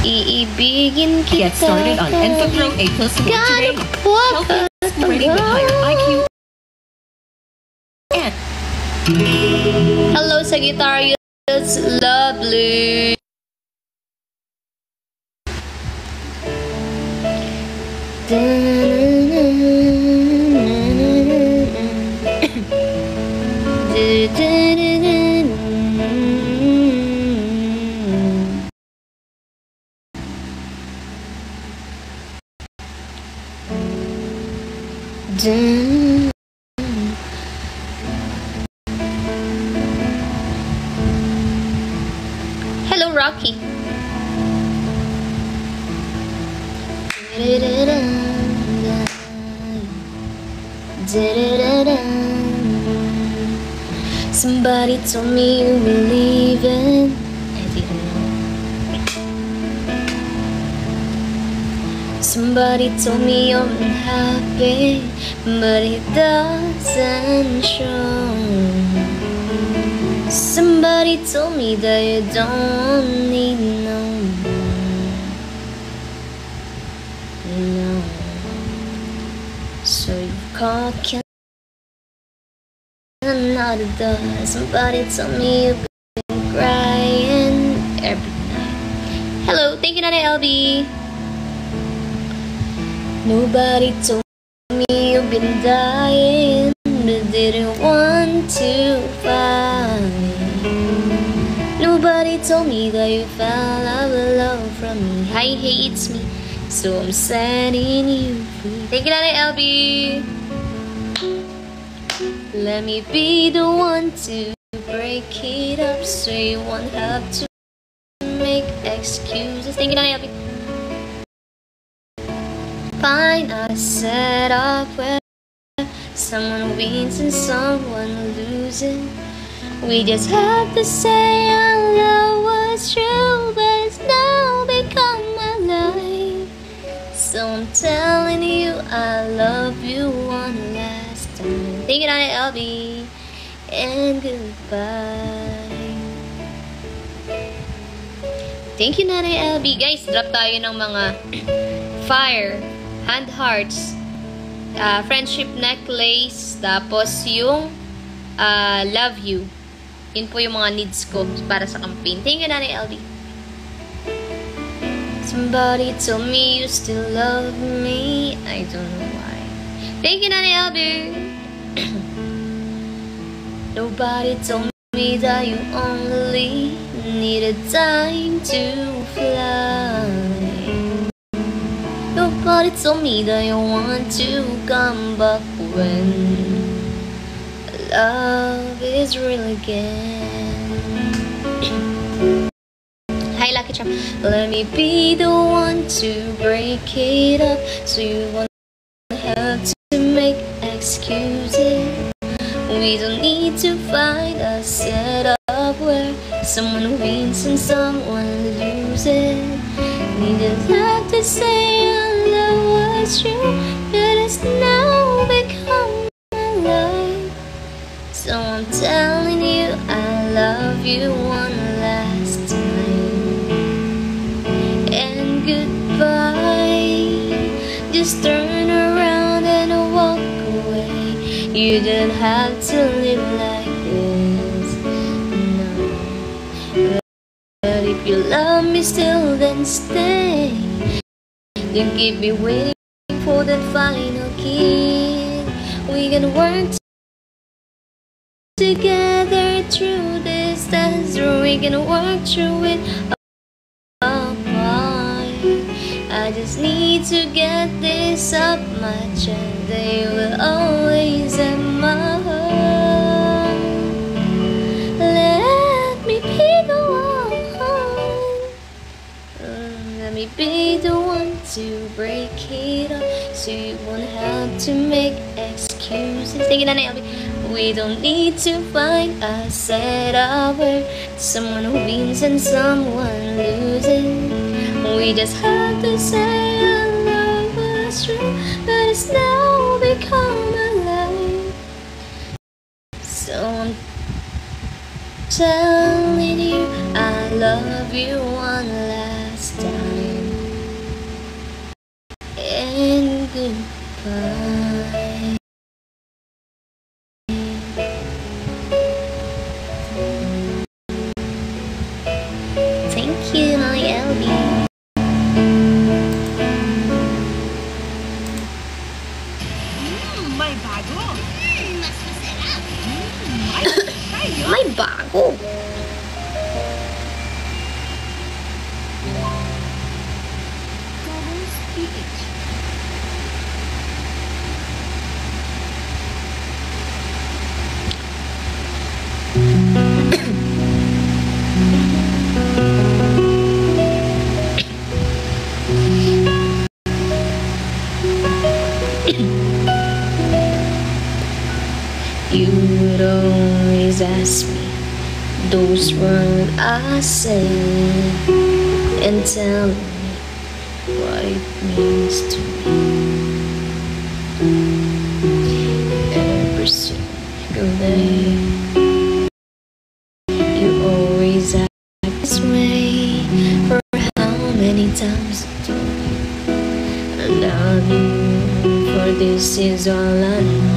Iibigin kita. Get started on Enfapro A+ today. Help you ready with higher IQ. And hello, Sagittarius. Lovely. Hello, Rocky. Somebody told me you believe in. I didn't know. Somebody told me you're unhappy, but it doesn't show. Somebody told me that you don't need no more. So you caught another door. Somebody told me you've been crying every night. Hello, thank you, Nana LB. Nobody told me you've been dying, but didn't want to find. Nobody told me that you fell out of love from me. Hi, hey, it's me, so I'm setting you free. Thank you, Nana LB. Let me be the one to break it up, so you won't have to make excuses. Thank you, Nana LB. Fine, I set up where someone wins and someone loses. We just have to say our love was true, but it's now become my life. So I'm telling you I love you one last time. Thank you, Nana LB, and goodbye. Thank you, Nana LB. Guys, drop tayo ng mga fire, hand hearts, friendship necklace, tapos yung love you. Yun po yung mga needs ko para sa campaign. Thank you, Nana LB. Somebody told me you still love me. I don't know why. Thank you, Nana LB. Nobody told me that you only needed time to fly. Nobody told me that you want to come back when love is real again. Hi, Lucky Charm. Let me be the one to break it up, so you won't have to make excuses. We don't need to find a setup where someone wins and someone loses. We just have to say our love was true, but it's now become my life. So I'm telling you I love you one last time, and goodbye. Just turn around and walk away. You don't have to live like this, no. But if you love me still, then stay. Don't keep me waiting for that final kiss. We can work together through this dance, or we can work through it apart. I just need to get this up my chest. They will always have my heart. Let me be the one. Let me be the one to break it up, so you won't have to make excuses. Thank you, Nana LB. We don't need to find a setup where someone wins and someone loses. We just have to say our love was true, but it's now become a lie. So I'm telling you I love you one last time. you, my LB. May bago. Mas masarap. May bago. Covers PH. You would always ask me those words I said and tell me what it means to me. Every single day, you always act this way. For how many times I told you I love you, for this is all I know.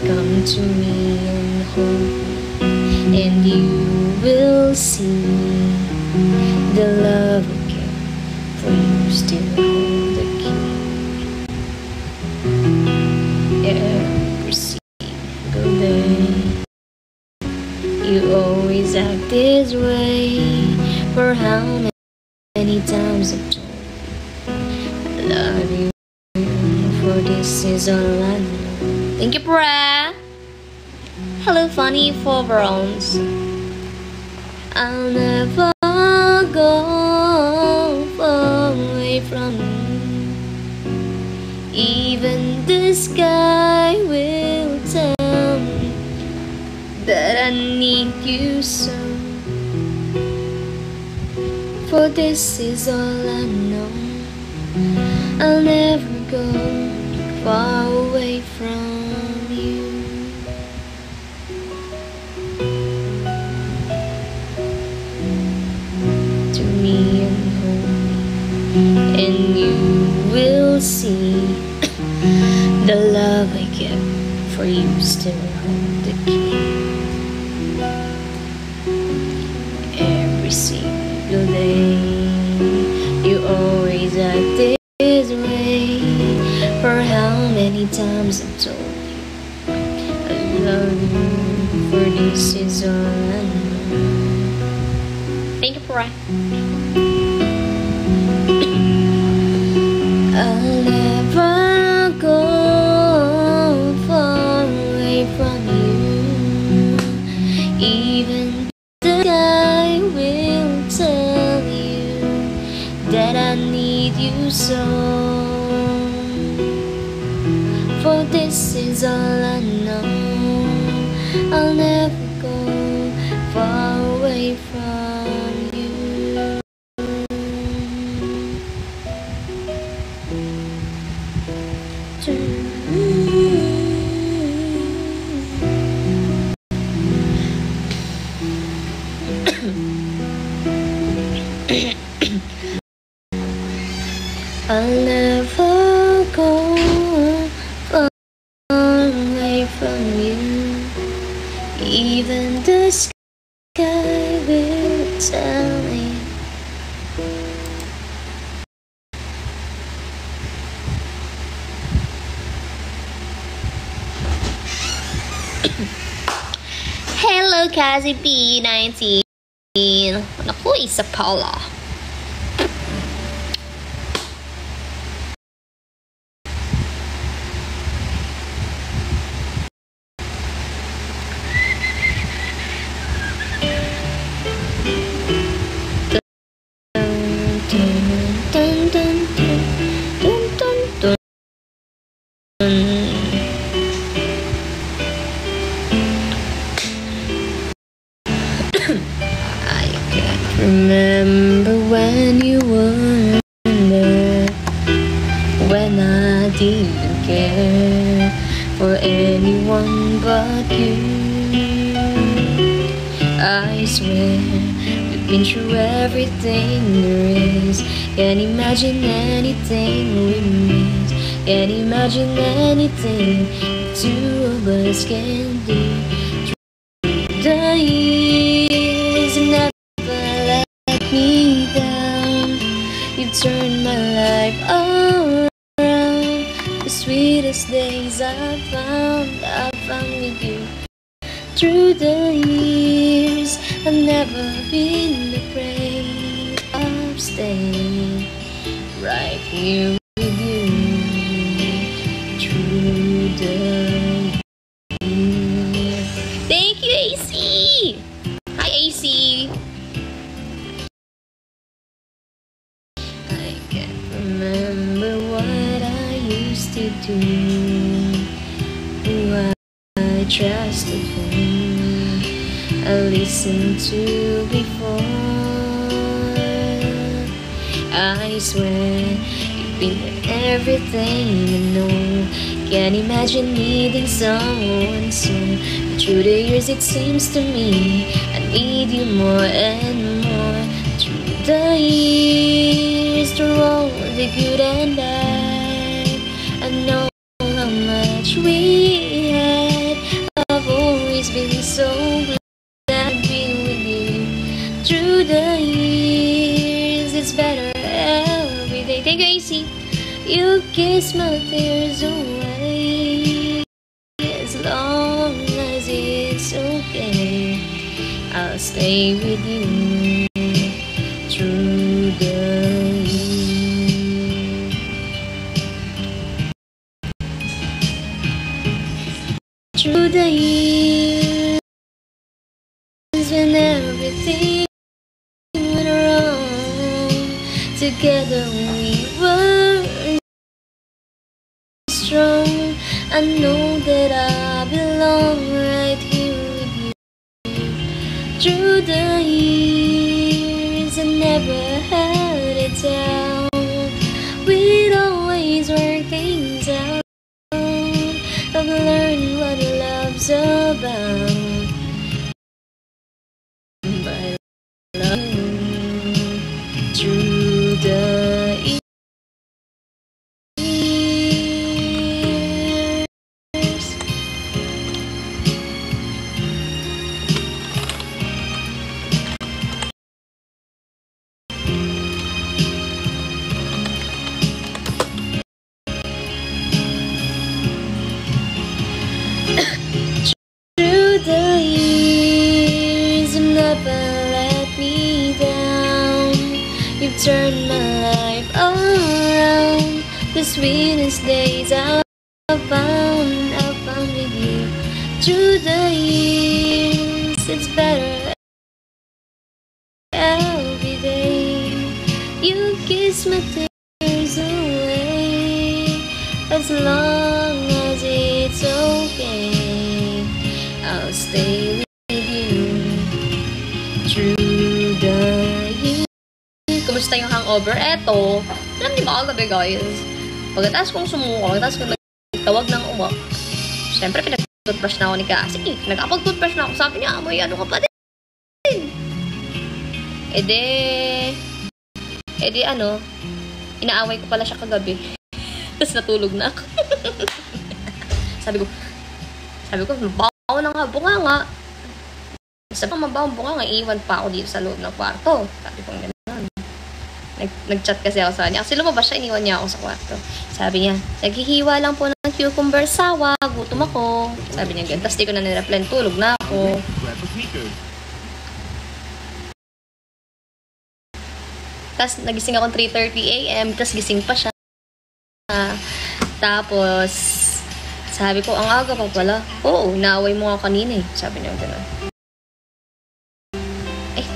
Come to me and hold me, and you will see the love again, for you still hold the key. Every single day, you always act this way. For how many times I've told you I love you, for this is all I know. Thank you, Bra. Hello, Funny for Bronze. I'll never go far away from you. Even the sky will tell me that I need you so. For this is all I know. I'll never go far away from you. To me and hold me, and you will see the love I give, for you still hold the key. Every single day, you always act this way. For how many times I've told you I love you, for this is all I know. Thank you, Bri. I'll never go far away from you. Even the sky will tell you that I need you so. For this is all I know. I'll never go far away from you. I'll never go far away from you. Even the sky will tell me. Hello, Cassie B19. Naku, isa pala. Remember when you weren't there, when I didn't care for anyone but you. I swear we've been through everything there is. Can't imagine anything we miss. Can't imagine anything the two of us can do. You've turned my life around. The sweetest days I found with you. Through the years, I've never been afraid of staying right here with you. Through the years. Thank you, AC! Hi, AC! I can't remember what I used to do, who I trusted, whom I listened to before. I swear you've been everything I know. Can't imagine needing someone soon. But through the years it seems to me I need you more and more. Through the years, through all the good and bad, I know how much we had. I've always been so glad to be with you. Through the years, it's better every day. Thank you, AC. You kiss my tears away. As long as it's okay, I'll stay with you. Through the years. Through the years, when everything went wrong, together we were strong. I know that I belong right here with you. Through the years, I never had a doubt. We'd always work things out. I've learned what love's about. But I love you through the years. Through the years, you've never let me down. You've turned my life around. The sweetest days I found with you. Through the years, it's better every day. You kiss my tears away. As long as it's okay, I'll stay with you. Through the years. Kumusta yung hangover? Eto, alam niyo ba kagabi guys? Pagkatapos kong sumuko, pagkatapos kong nagtawag ng uwak, syempre pinag-toothbrush na ako ni Cassie. Nagkapag-toothbrush na ako, sabi niya, amoy ano ka pa din. Ano, inaaway ko pala siya kagabi. Tapos natulog na ako. sabi ko, mabaho na nga, bunganga. Sabi ko, mabaho bunganga, iiwan pa ako dito sa loob ng kwarto. Sabi ko, gano'n. Nag-chat kasi ako sa kanya. Kasi lumabas siya, iniwan niya ako sa kwarto. Sabi niya, naghihiwa lang po ng cucumber sawa, gutom ako. Sabi niya ganyan. Tapos di ko na nireply, tulog na ako. Tapos nagising ako 3:30 AM, tapos gising pa siya. Tapos, sabi ko, ang aga pa pala. Oo, naaway mo nga kanina eh. Sabi niya gano'n. Eh,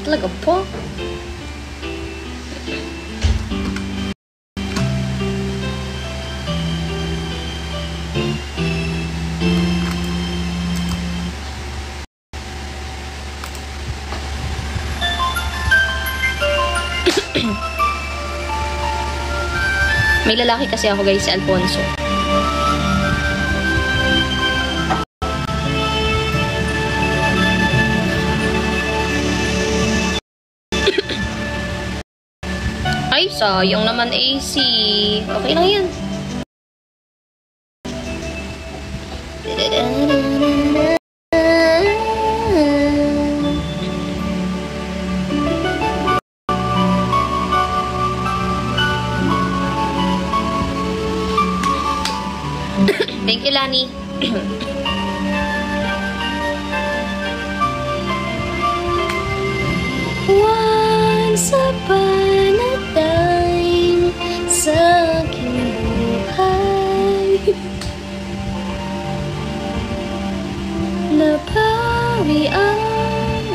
talaga po? May lalaki kasi ako guys, si Alfonso. Ay, sayang naman AC. Okay lang yan. Thank you, Lani. Once upon a time sa aking buhay, napawi ang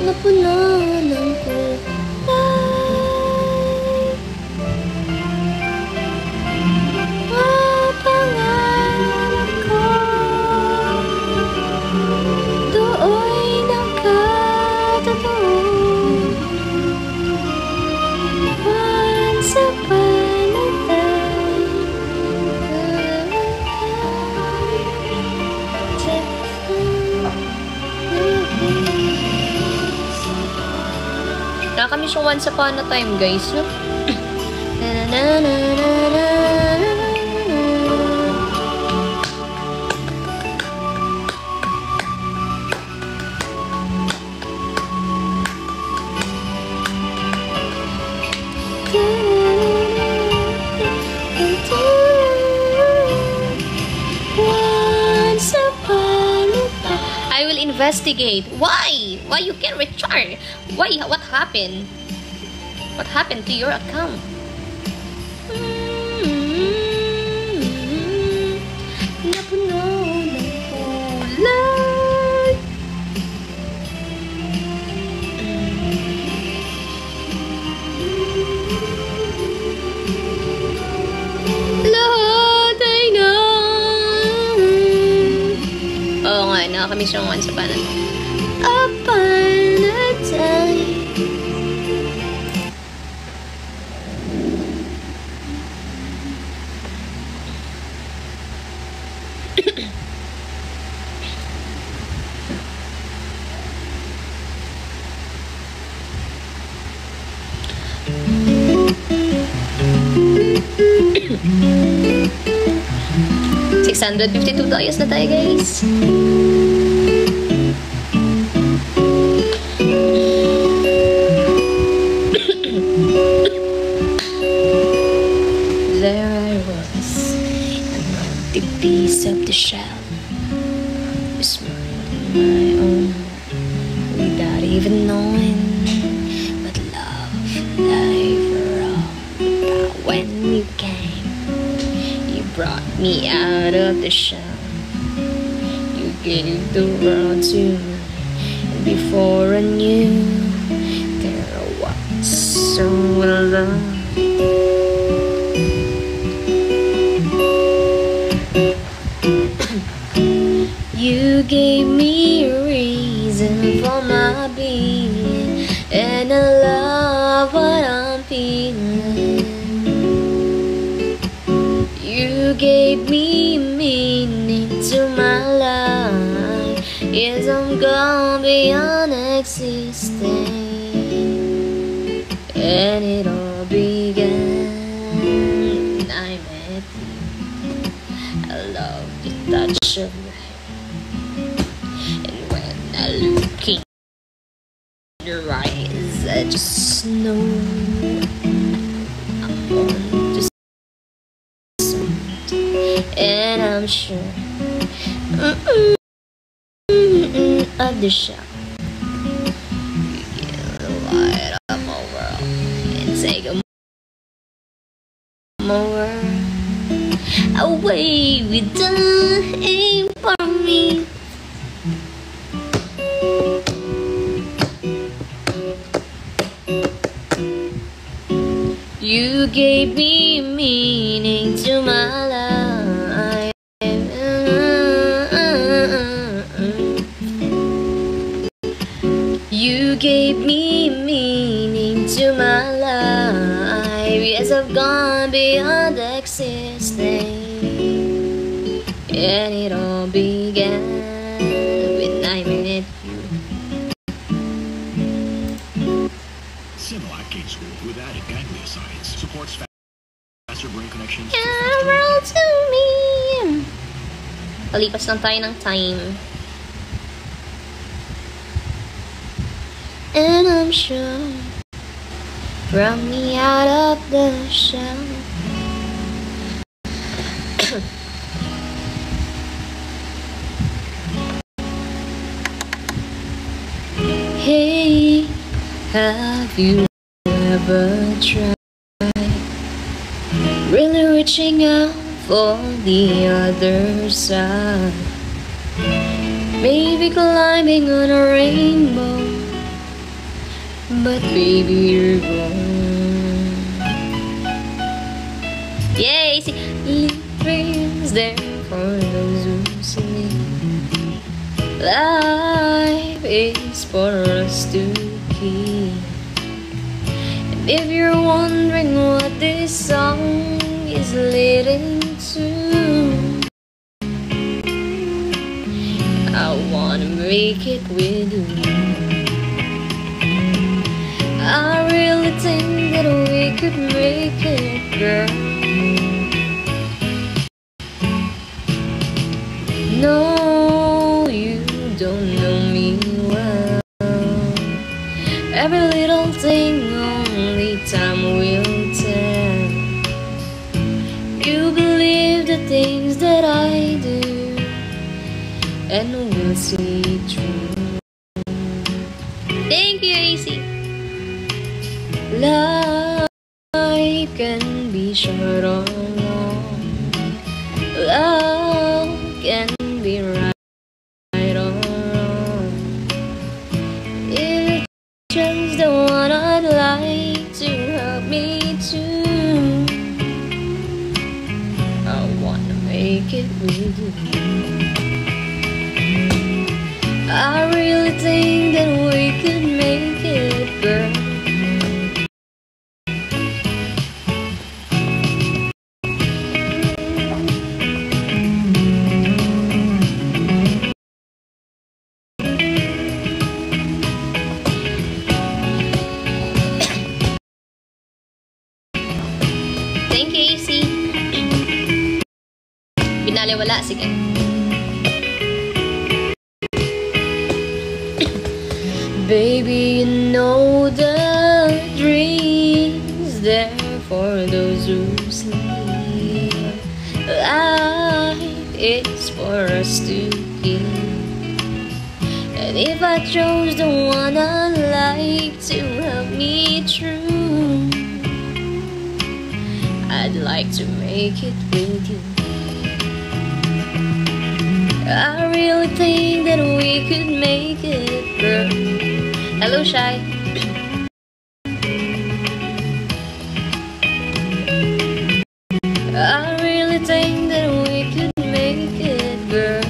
napuno ng kulay. Ang pangarap ko do'y nakatotoo. Once upon a time, nakakamiss yung Once Upon a Time, guys, no? Once upon a time. I will investigate. Why? Why you can't recharge? Why? What happened? What happened to your account? Napuno ng kulay. Lahat ay na. Oo nga, nakakamiss yung Once Upon a Time. Upon a time. $652 na tayo, guys. There I was, an empty piece of the shell, whispering my own, without even knowing what love life wrong. But when you came, you brought me out of the shell. You gave the world to me, and before I knew, there was so love. You gave me a reason for my being, and I love what I'm feeling. You gave me meaning to my life. Yes, I'm gone beyond existing, and it all began when I met you. I love the touch of your hand, and when I look in your eyes, I just know I'm on to something, and I'm sure of the show. You can light up my world and take a more away with the aim for me. You gave me meaning to my life. You gave me meaning to my life. Yes, I've gone beyond existing, and it all began when I met you. Similac Gate School with added gangliosides supports faster brain connections. Carol to me. Palipas lang tayo ng time. And I'm sure, brought me out of the shell. Have you ever tried really reaching out for the other side? Maybe climbing on a rainbow, but baby, you're gone. Yay! See, dreams there for those who sleep. Life is for us to keep. And if you're wondering what this song is leading to, I wanna make it with you. I really think that we could make it, girl. No, you don't know me well. Every little thing only time will tell. You believe the things that I do, and we'll see through. Thank you, AC. Life can be short or long. Love can be right or wrong. If you chose the one, I'd like to help me too. I wanna make it with you. I really think that we could make it, girl. Thank you, AC. Binaliwala, sige. Baby, you know the dream's there for those who sleep. Life is for us to keep. And if I chose the one I'd like to help me through, I'd like to make it with you. I really think that we could make it, girl. Hello, Shy. I really think that we could make it, girl.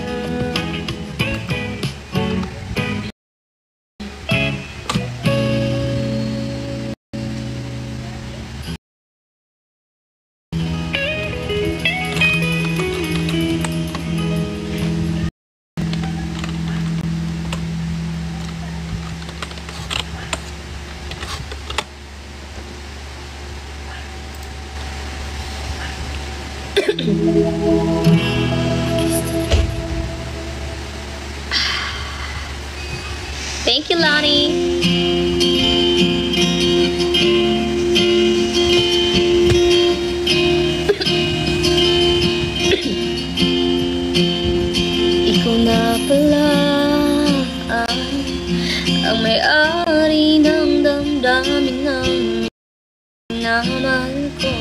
Thank you, Lonnie. Ikaw na pala ang may-ari ng damdamin ng minamahal ko.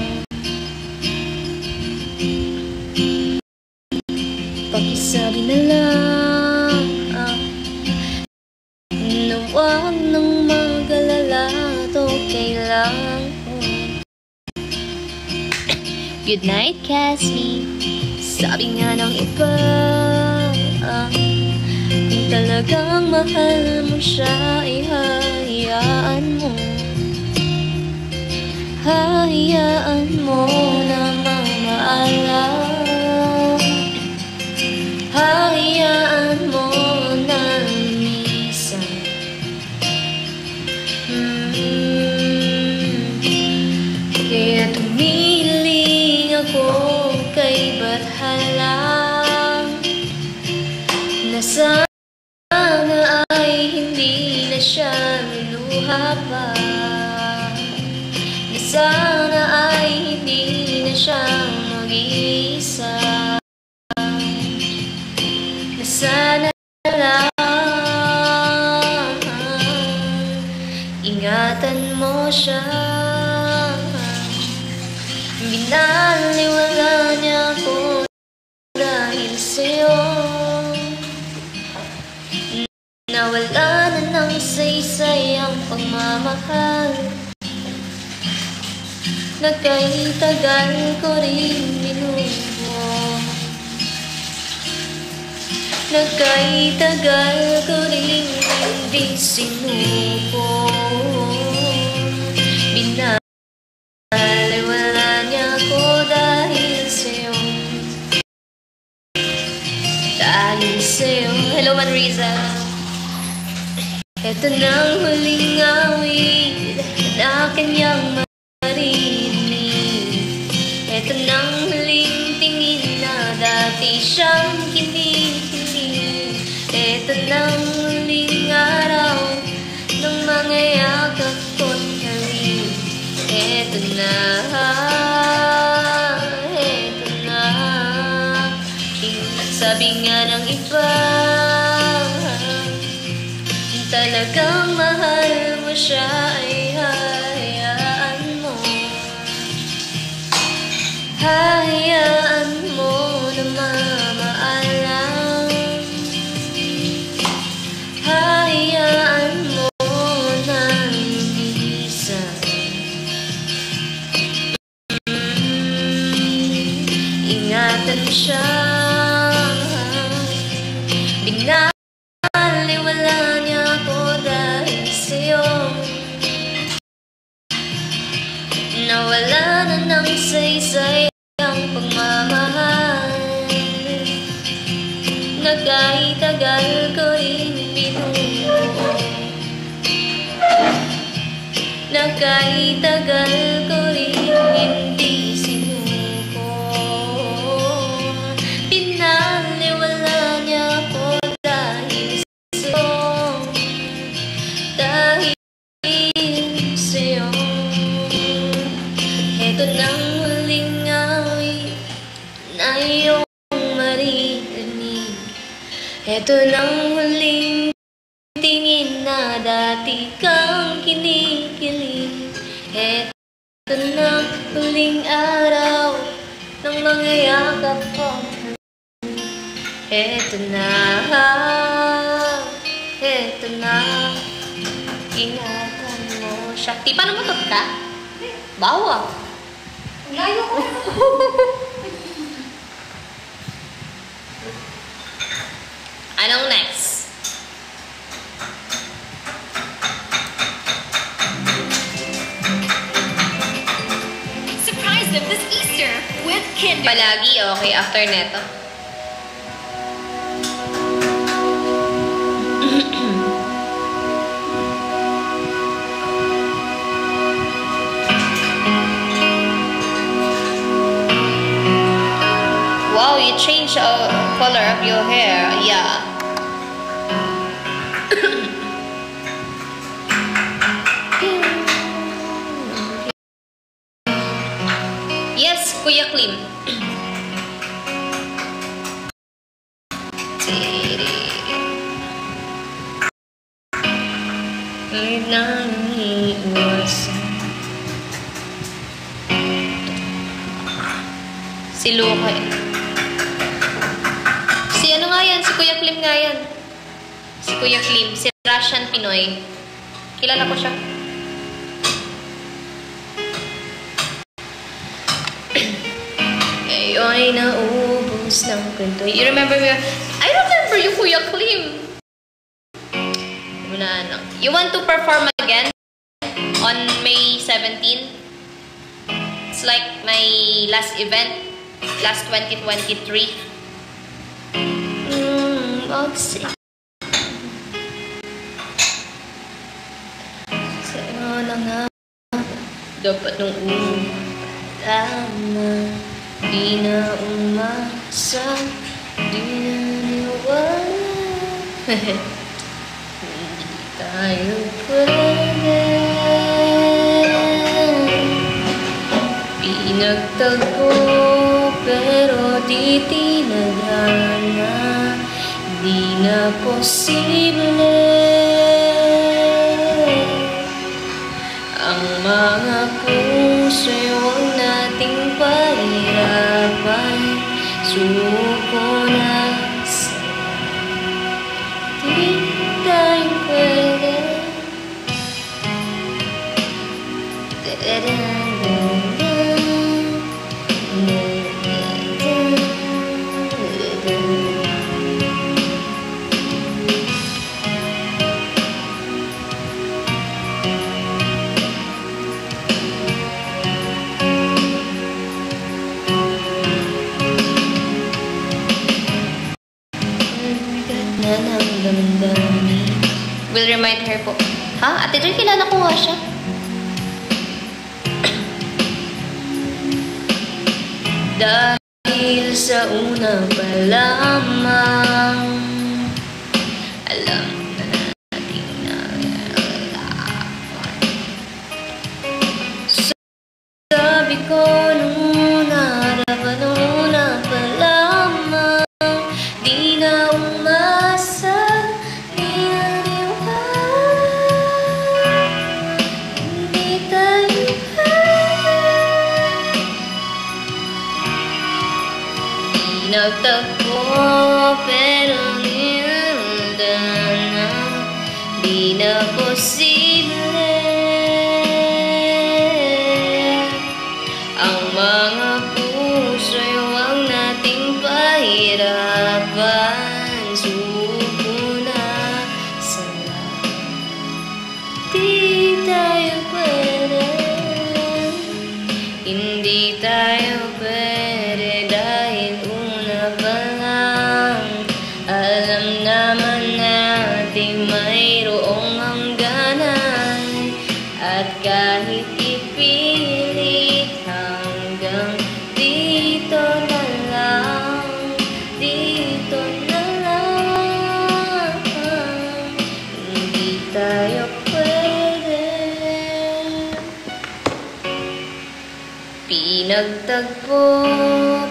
Pakisabi na lang na huwag nang mag-alala at okay lang. Good night, Cassie. Sabi nga ng iba, kung talagang mahal mo siya, ay hayaan mo. Hayaan mo na mamaalam. Hayaan mo na lumisan. Kaya tumiling ako kay Bathalang, na sana ay hindi na siya luluha pa, na sana ay hindi na siya mag-iisa, na sana lang ingatan siya. Binaliwala niya ko dahil sa'yo. Nawala na ng saysay ang pagmamahal. Nagkatagal ko rin minubo. Nagkatagal ko rin hindi sinubo. Binaliwala niya ko dahil sa'yo. Dahil sa'yo. Hello, Manriza. Ito nang huling awit na kanyang marinig. Ito nang huling tingin na dati siyang kinikilig. Ito nang huling araw ng mga yakap ko't halik. Ito na, ito na. Sabi nga ng iba, talagang mahal mo siya ay hayaan mo. Hayaan mo na mamaalam. Hayaan mo na lumisan. Ingatan mo siya. Binaliwala niya ko dahil sa'yo. Nawala na ng saysay ang pagmamahal. Nagkatagal ko rin binuo. Nagkatagal ko rin hindi sinuko. Pinaliwala niya ko dahil sa'yo. Dahil sa'yo. Ito nang huling awit na iyong maririnig. Ito nang huling tingin na dati kang kinikilig. Ito nang huling araw ng mga yakap ko. Ito na, ito na. Ingatan mo siya. Di pa naman ka? Bawa. Layo ko. Anong next? Surprise them this Easter with Kinder. Palagi, okay, after neto. Wow, you changed the color of your hair. Yeah. Yes, Kuya Klim. Si Luka. Si ano nga yan? Si Kuya Klim nga yan. Si Kuya Klim. Si Russian Pinoy. Kilala ko siya. Ngayon naubos ng kwento. You remember me? I remember you, Kuya Klim. Muna lang. You want to perform again on May 17? It's like my last event. Last 2023. Oxy. Sa'yo na nga. Dapat nung tama. Di na umasa. Di na niwala. Hindi tayo pwede. Pinagtagpo pero di tinadhana. Di na posible ang Ang mga puso'y huwag nating pahirapan. Suko na di tayo pwede. Will remind her po. Ha? Ate Joy, kilala ko nga siya. Dahil sa una pa lamang, alam na natin na sabi ko nung narapan nung una pa lamang, di na umasa. Nagtagpo pero nilda na, di na posible. Ang mga puso'y huwag nating pahirapan. Suko na sa lahat, di tayo pwede. Hindi tayo pwede dahil alam naman natin mayroong hangganan. At kahit ipilit hanggang dito na lang, dito na lang, hindi tayo pwede. Pinagtagpo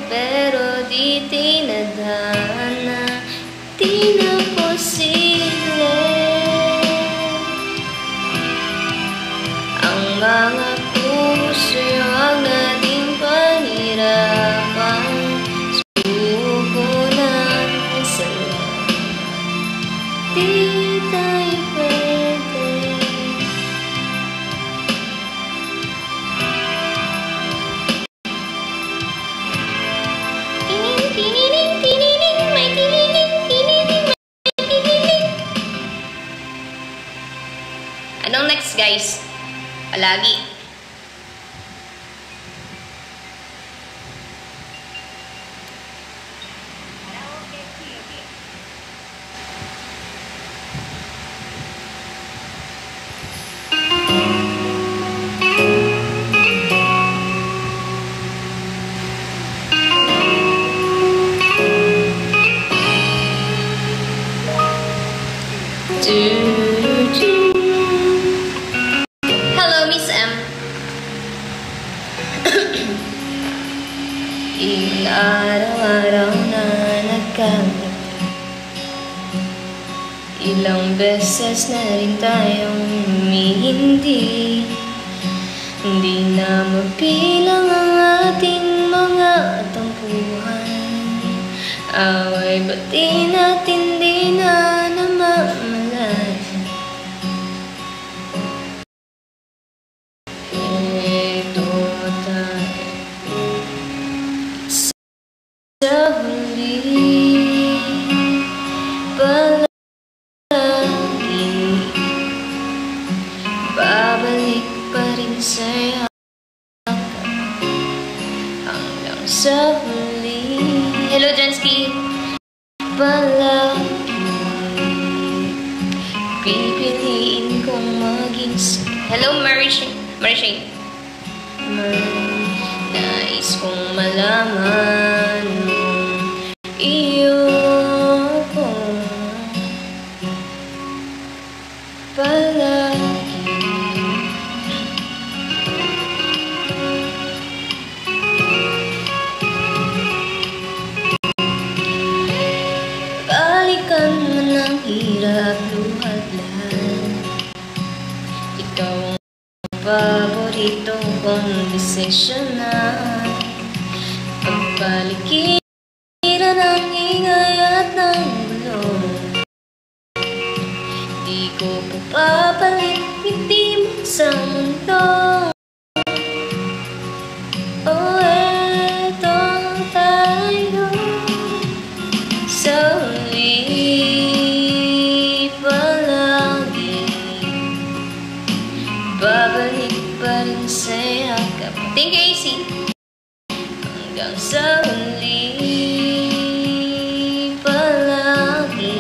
pero di tinadhana, di na posible. Ang mga puso'y huwag nating pahirapan. Suko na sa lahat, di tayo pwede. Anong next, guys? Palagi. Hello, Miss M. Ilang araw-araw na nagkamit, ilang beses na rin tayong humihindi. Hindi na mabilang ang ating mga tampuhan. Away ba't di natin di na namamalayan? Ito tayo sa huli, palagi babalik pa rin sa'yo hanggang sa huli. Hello, Jansky. Palagi pipiliin kong maging hello, Mary Shane. Nais kong malaman iyo ko palagi. Balikan mo ng hirap luhadlan, ikaw ang conversation na pagpalikiran ng ingay at ng gulo. Di ko papapalit ngiti mo sa mundo. Oh, eto tayo sa huli palagi. Babalik pa rin sa yakap. Thank you, AC. Hanggang sa huli palagi.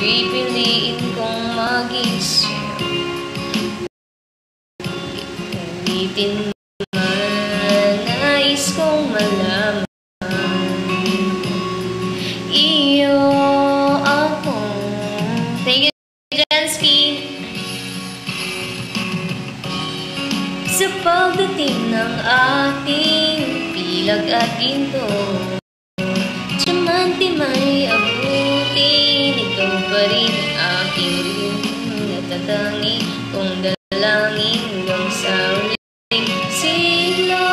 Pipiliin kong maging sa'yo. Ulitin man, nais kong malaman. Iyo ako. Thank you, Jansky. Sa pagdating ng ating pilag at ginto, diamante may abutin. Ikaw pa rin aking rin natatangi kong dalangin hanggang sa uling siglo.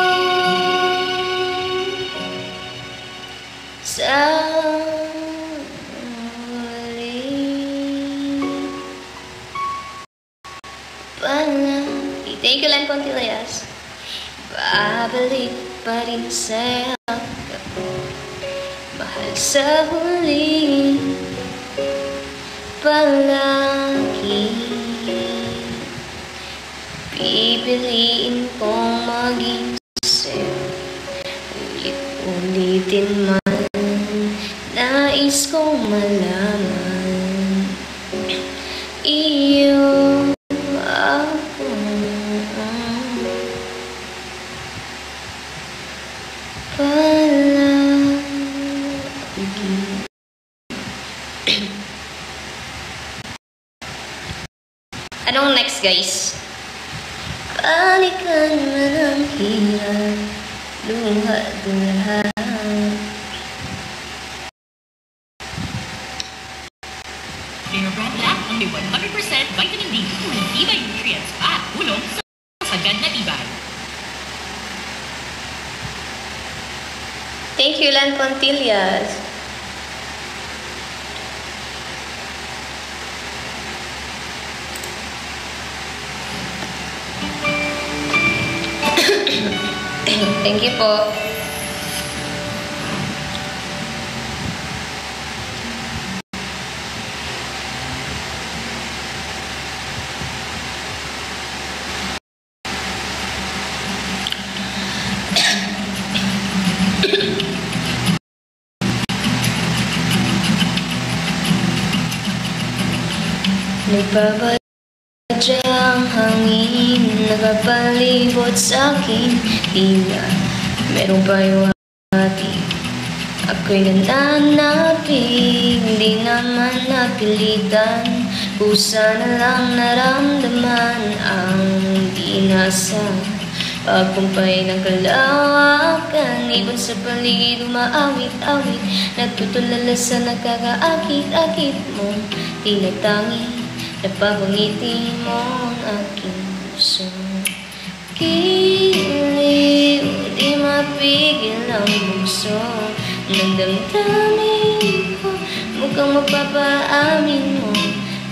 Sa uling palagi. Thank you, Len Pontillas. Babalik pa rin sa yakap ko, mahal sa huli palagi. Pipiliin kong maging sa'yo. Ulit-ulitin man, nais kong malaman. Iyo ako. Palagi. Anong next, guys? Balikan man ang hirap, luha-dulha. Clear Brand Black, only 100% vitamin D, tibay nutrients at tulong sa sagad na tibay. Thank you, Len Pontillas. Thank you po. Nagbabadya ang hangin, nakapalibot sa akin. Tila meron pa'y wati, ako'y nananapig. Di naman napilitan, kusa na lang naramdaman ang dinasa. Pagpumpay ng kalawakan, ibon sa paligid umaawit-awit, natutulala sa nakakaakit-akit mo. Tinatangi, napapangiti mo ang aking puso. Giliw, di mapigil ang bugso ng damdamin ko. Mukhang mapapaamin mo,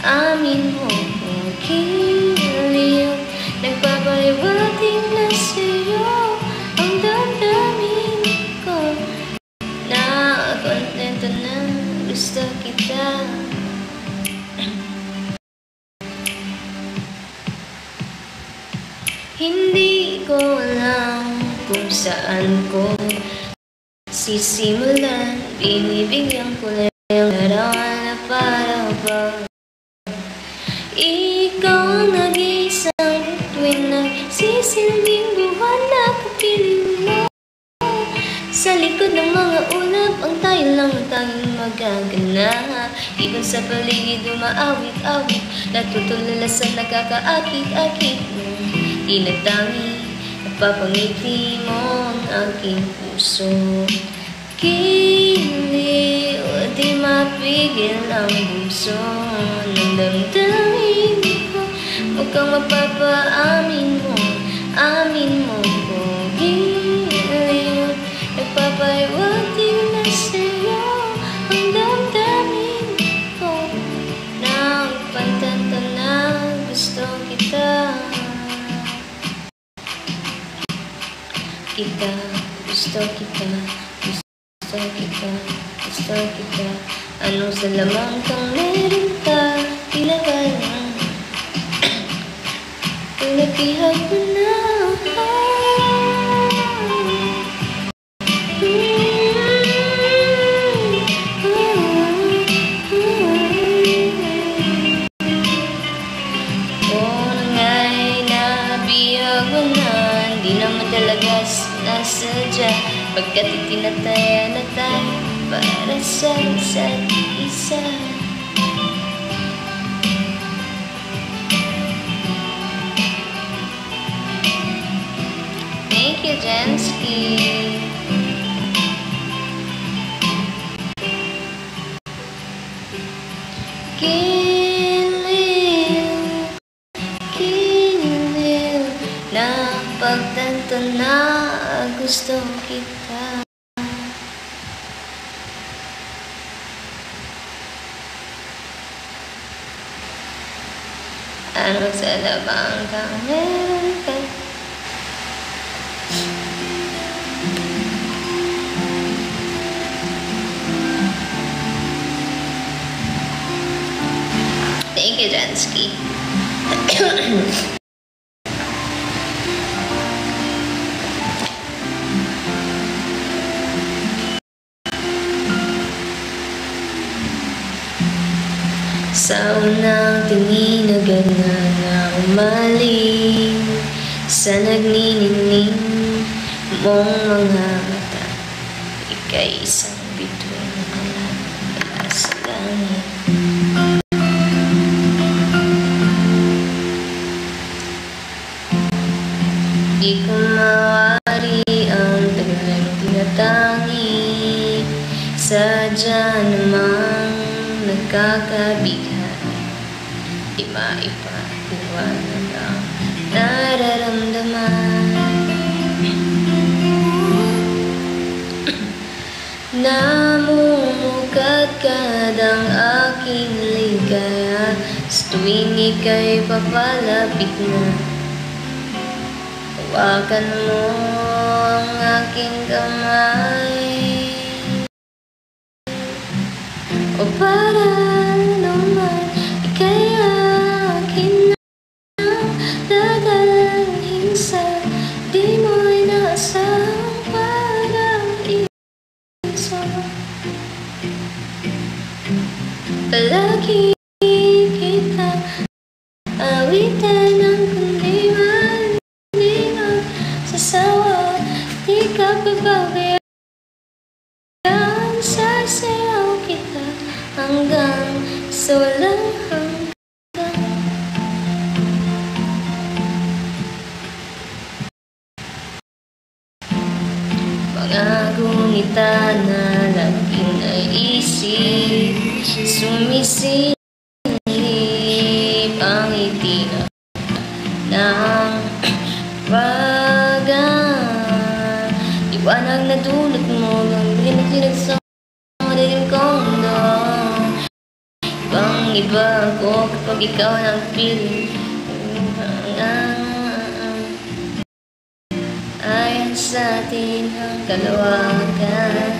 amin mo kung giliw. Nagpapaliwating na sa'yo ang damdamin ko. Nakakontento na gusto kita. Hindi ko alam kung saan ko sisimulan. Binibigyan ko lang ang larawan na para ba ikaw ang nag-iisang tuwing nagsisilbing buwan na kapiling mo. Sa likod ng mga ulap, ang tayo lang ang tanging magagana. Ibon sa paligid umaawit-awit, natutulala sa nakakaakit-akit mo. Tinatangi, napapangiti mo ang aking puso. Giliw, di mapigil ang bugso ng damdamin ko. Huwag kang mapapaamin mo, amin mo ko giliw. Nagpapaiwati na sa'yo ang damdamin ko. Na ipagtanto na gusto kita. Gusto kita, gusto kita, gusto kita. Anong salamang kang meron ka, tila ba lang pinapihag mo na. Di naman talaga nasadya, pagkat itinataya na tayo para sa isa't isa. Thank you, Jensky. Pagtanto na gusto kita. Ano sa labang kang meron ka? Thank you, Jansky. Sa unang tingin agad na umaling sa nagniningning mong mga mata. Ika'y isang bituin na sa langit. Di ko mawari ang tagal tinatangi. Sadya namang nagkakabigay. Di maipaliwanag ang nararamdaman. Namumukadkad ang aking ligaya sa tuwing ika'y papalapit na. Hawakan mo ang aking kamay. O para naman ika'y akin na dadalhin sa di mo'y naasahang paraiso. Palagi kita awitan ng kundi man, di magsasawa, di ka pababayaan. Sasayaw kita hanggang sa walang hanggan. Mga gumita na laging naisip, sumisilip ang itina ng wagan. Iwanag na dulot mo ang binitinag sa madilim kong mundo. Ibang-iba ako kapag ikaw ang piling. Ayon sa atin ang kalawakan.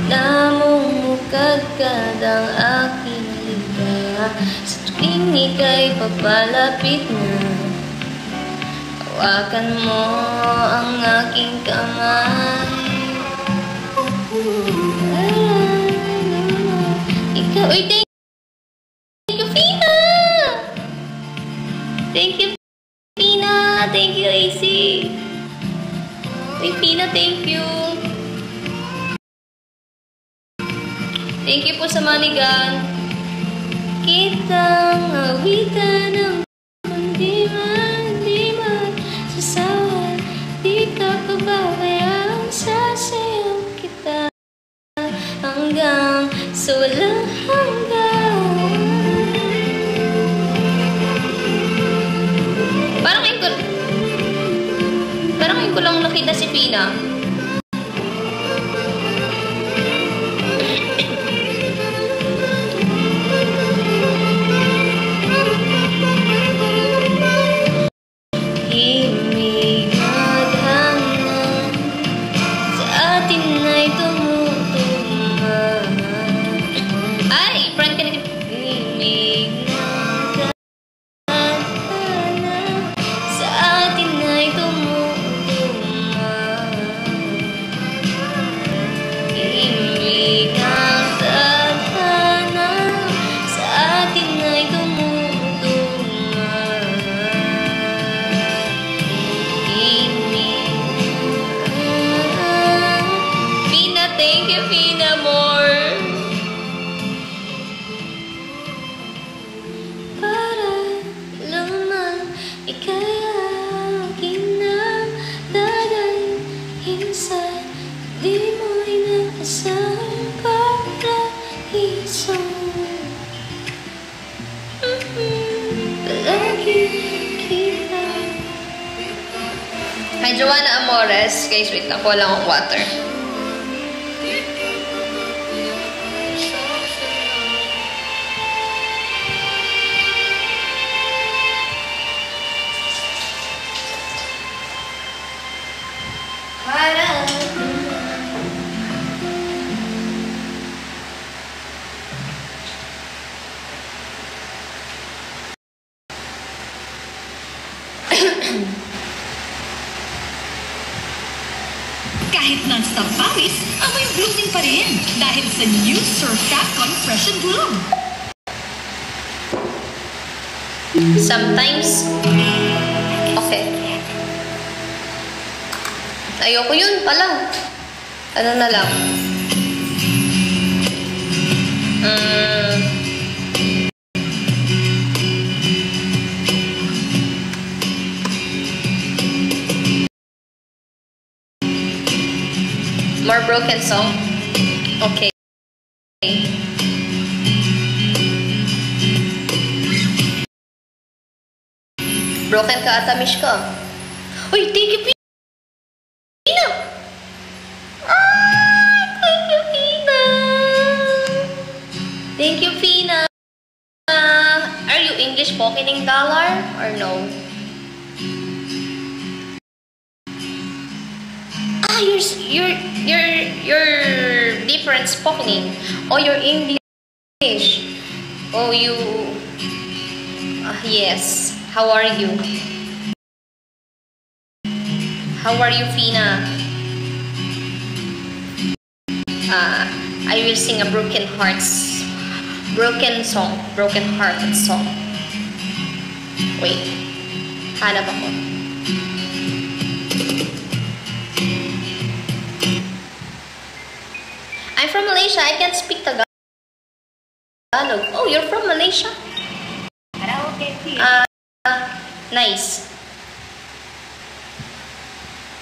Namumukadkad ang aking ligaya sa tuwing ika'y papalapit na. Hawakan mo ang aking kamay. Ikaw ay thank you, Fina! Thank you, Fina! Thank you, AC! Uy, Fina, thank you! Thank you po sa manigan. Kitang awitan ng kundi man, di magsasawa, di ka pababayaan. Sasayaw kita hanggang sa walang hanggan. ko lang nakita si Fina. Himig maghanap sa atin ay tumutungan. Ay, friend ka na. Himig maghanap sa atin ay tumutungan. Himig ang tadhana sa atin ay tumutungan. Fina, thank you, Fina, more. Para lumang ika'y akin na dadalhin sa di mo inaasang paraiso. Palagi kita. Hi, Joanna Amores. Guys, wait lang. Kuha lang akong water. Kahit non-stop pawis, amoy blooming pa rin dahil sa new Surfacon Fresh and Bloom. Sometimes, okay. Ayoko yun pala. Ano na lang? More broken song? Okay. Broken ka ata, Mish ka. Uy, thank you, Fina! Thank you, Fina! Thank you, Fina! Are you English pocketing dollar or no? Ah, you're different pocketing. Oh, you're English. Oh, you... yes. How are you? How are you, Fina? I will sing a broken hearted song. Wait, hanap ako. I'm from Malaysia. I can't speak Tagalog. Oh, you're from Malaysia? Nice.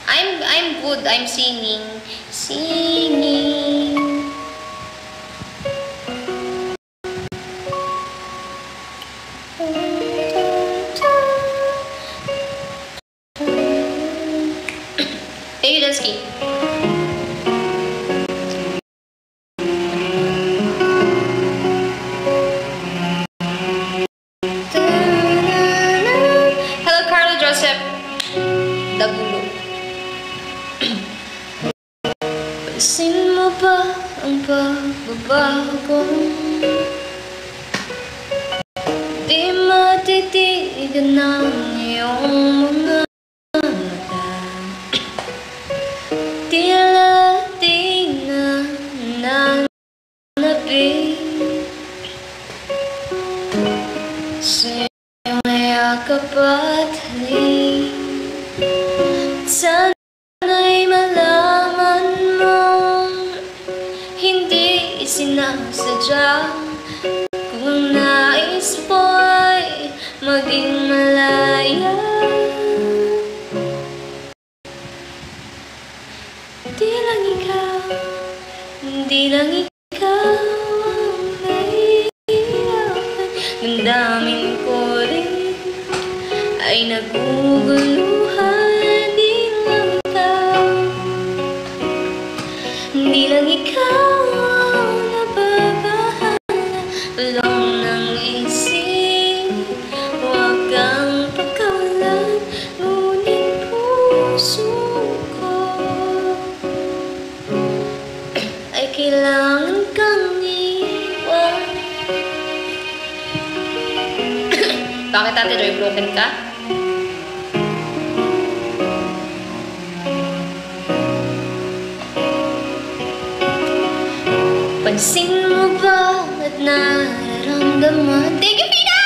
I'm good. I'm singing. Hey, Dusky. Hello, Carlo Joseph. Dagulo. Pansin mo ba ang pagbabago? Di matitigan ng iyong mga mata. Tila di na nanapig sa iyong yakap at halik. Sana'y malaman mong hindi sinasadya. Kung nais po ay maging malaya. Di lang ikaw ang nahihirapan. Damdamin ko rin ay naguguluhan. Di lang Bakit Ate Joy, broken ka? Pansin mo ba at nararamdaman? Thank you, Pina!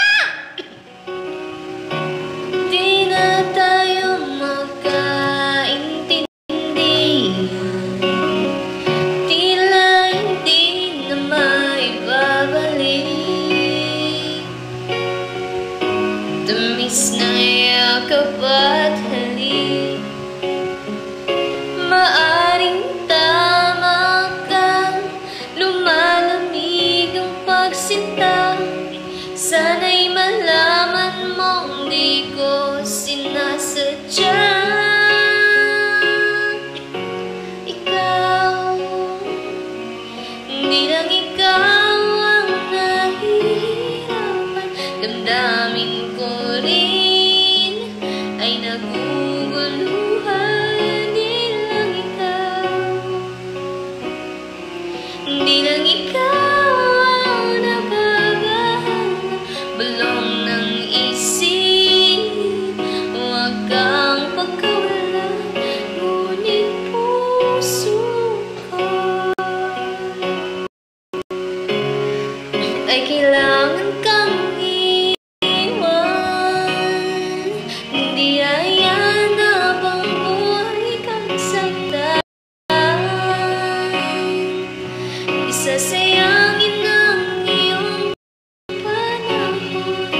Di na tayo magkaintindihan, tila hindi na maibabalik. Tamis na yakap at halik, maaring tama ka, lumalamig ang pagsinta. Sana'y malaman mong di ko sinasadya. Ikaw, hindi lang ikaw ang nahihirapan. Damdamin ko rin ay naguguluhan. Di lang ikaw, hindi lang ikaw ang nakakahanap. Bulong ng isip, huwag kang pagkawala, ngunit puso ko ay kailangan kang iwan. Hindi ayan habang buhay kang saktan. Isasayangin ang iyong panahon.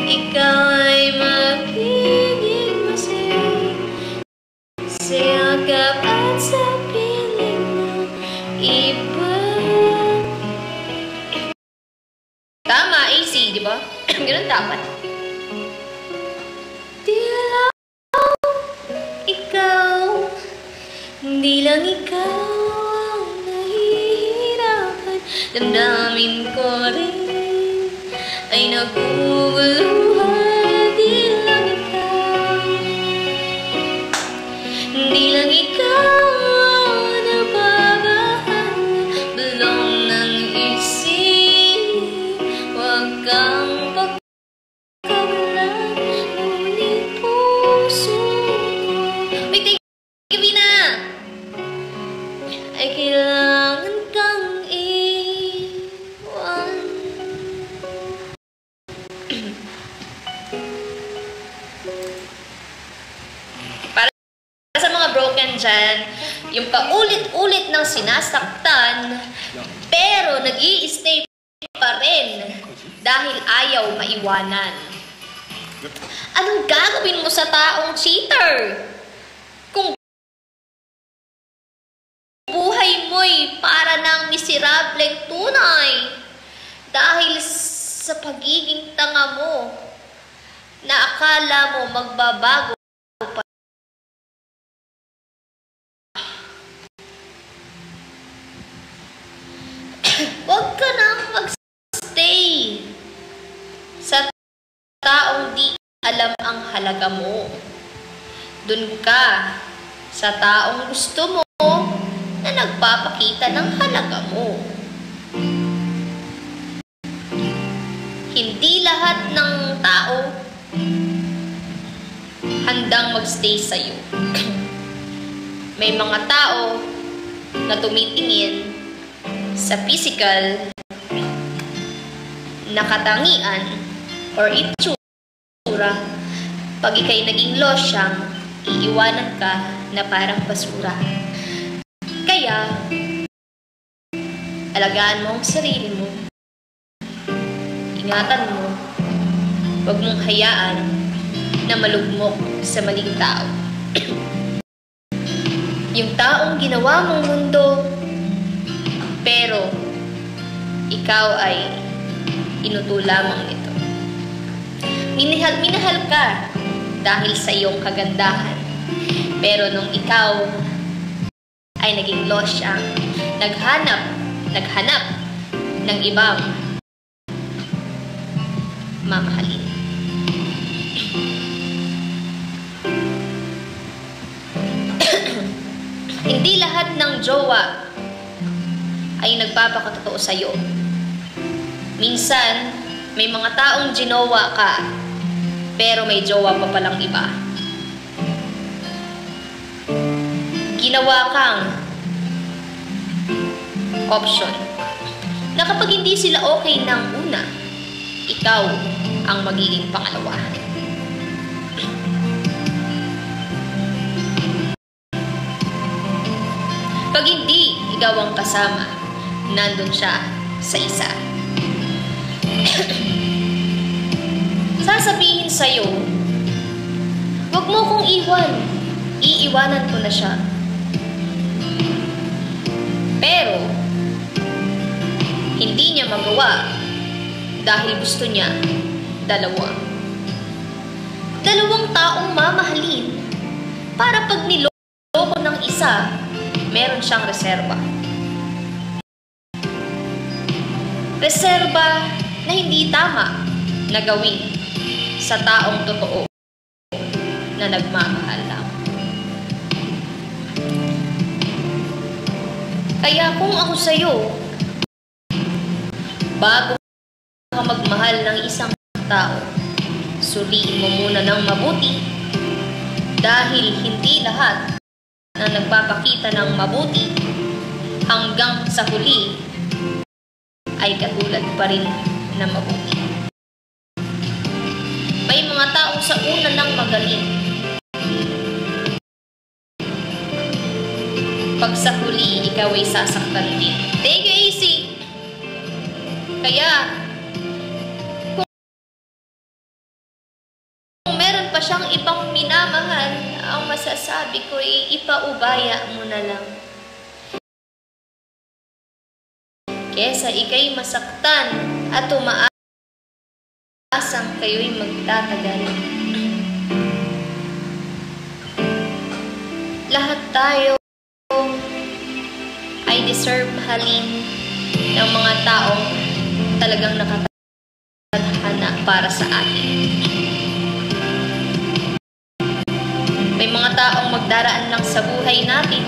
Ikaw ay magiging masaya sa yakap at sa piling ng iba. Tama, AC, di ba? Ganun dapat. Di lang ikaw, hindi lang ikaw ang nahihirapan. Damdamin ko rin ay naguguluhan. Di lang ikaw, hindi lang ikaw ang nababahan. Bulong ng isip, huwag kang pagkawala, ngunit puso ko. Wait, thank you, Vina! Ay kailangan kang iwan. Para sa mga broken dyan, yung paulit-ulit ng sinasaktan, pero nag-i-stay pa rin dahil ayaw maiwanan. Anong gagawin mo sa taong cheater? Kung buhay mo'y para ng miserableng tunay dahil sa pagiging tanga mo na akala mo magbabago pa. Huwag ka nang magstay sa taong di alam ang halaga mo. Dun ka sa taong gusto mo na nagpapakita ng halaga mo. Hindi lahat ng tao handang magstay sa'yo. May mga tao na tumitingin sa physical na katangian or itsura. Pag ika'y naging losyang, iiwanan ka na parang basura. Kaya, alagaan mo ang sarili mo. Ingatan mo. Huwag mong hayaan na malugmok sa maling tao. Yung taong ginawa mong mundo, pero ikaw ay inuto lamang nito. Minahal ka dahil sa iyong kagandahan. Pero nung ikaw ay naging losyang, naghanap ng ibang mamahalin. Hindi lahat ng jowa ay nagpapakatotoo sa'yo. Minsan, May mga taong ginowa ka, pero may jowa pa palang iba. Ginawa kang option na kapag hindi sila okay ng una, ikaw ang magiging pangalawa. Pag hindi ikaw ang kasama, nandun siya sa isa. Sasabihin sa'yo, huwag mo kong iwan, iiwanan ko na siya. Pero, hindi niya magawa dahil gusto niya dalawa. Dalawang taong mamahalin para pag niloko ng isa, meron siyang reserba. Reserba na hindi tama na gawin sa taong totoo na nagmamahal lang. Kaya kung ako sa'yo, bago ka magmahal ng isang tao, suriin mo muna ng mabuti dahil hindi lahat na nagpapakita ng mabuti hanggang sa huli ay katulad pa rin na mabuti. May mga taong sa una nang magaling, pag sa huli ikaw ay sasaktan din. Thank you, AC! Kaya kung meron pa siyang ibang minamahal, ang masasabi ko ay ipaubaya mo na lang. Kesa ikay masaktan at umaasang kayo'y magtatagal. Lahat tayo ay deserve mahalin ng mga taong talagang nakatadhana para sa atin. May mga taong magdaraan lang sa buhay natin.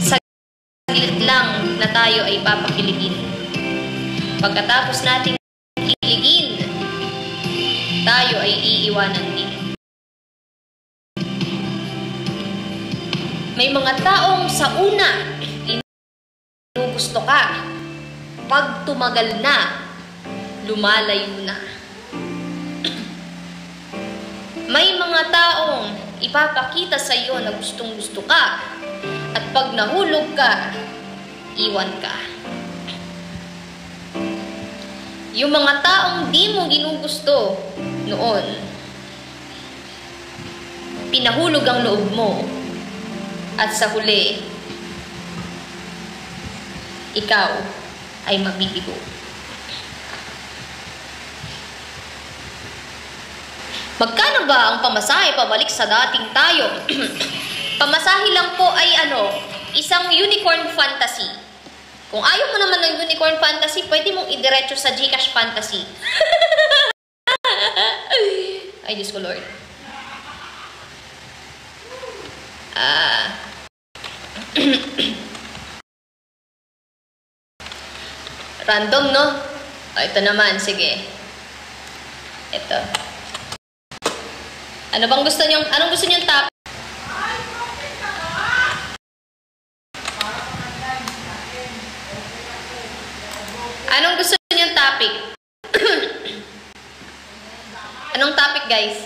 Saglit lang na tayo ay papakiligin. Pagkatapos nating kiligin, tayo ay iiwanan din. May mga taong sa una, ginugusto ka. Pag tumagal na, lumalayo na. May mga taong ipapakita sa iyo na gustong-gusto ka. At pag nahulog ka, iwan ka. Yung mga taong di mo ginugusto noon, pinahulog ang loob mo. At sa huli, ikaw ay mabibigo. Magkano ba ang pamasahe pabalik sa dating tayo? Pamasahe lang po ay isang unicorn fantasy. Kung ayaw mo naman ng unicorn fantasy, pwede mong idiretso sa GCash fantasy. Ay, Diyos ko Lord. Random, no? Ito naman, sige. Ito. Anong gusto niyong topic? Anong gusto niyong topic? Anong topic, guys?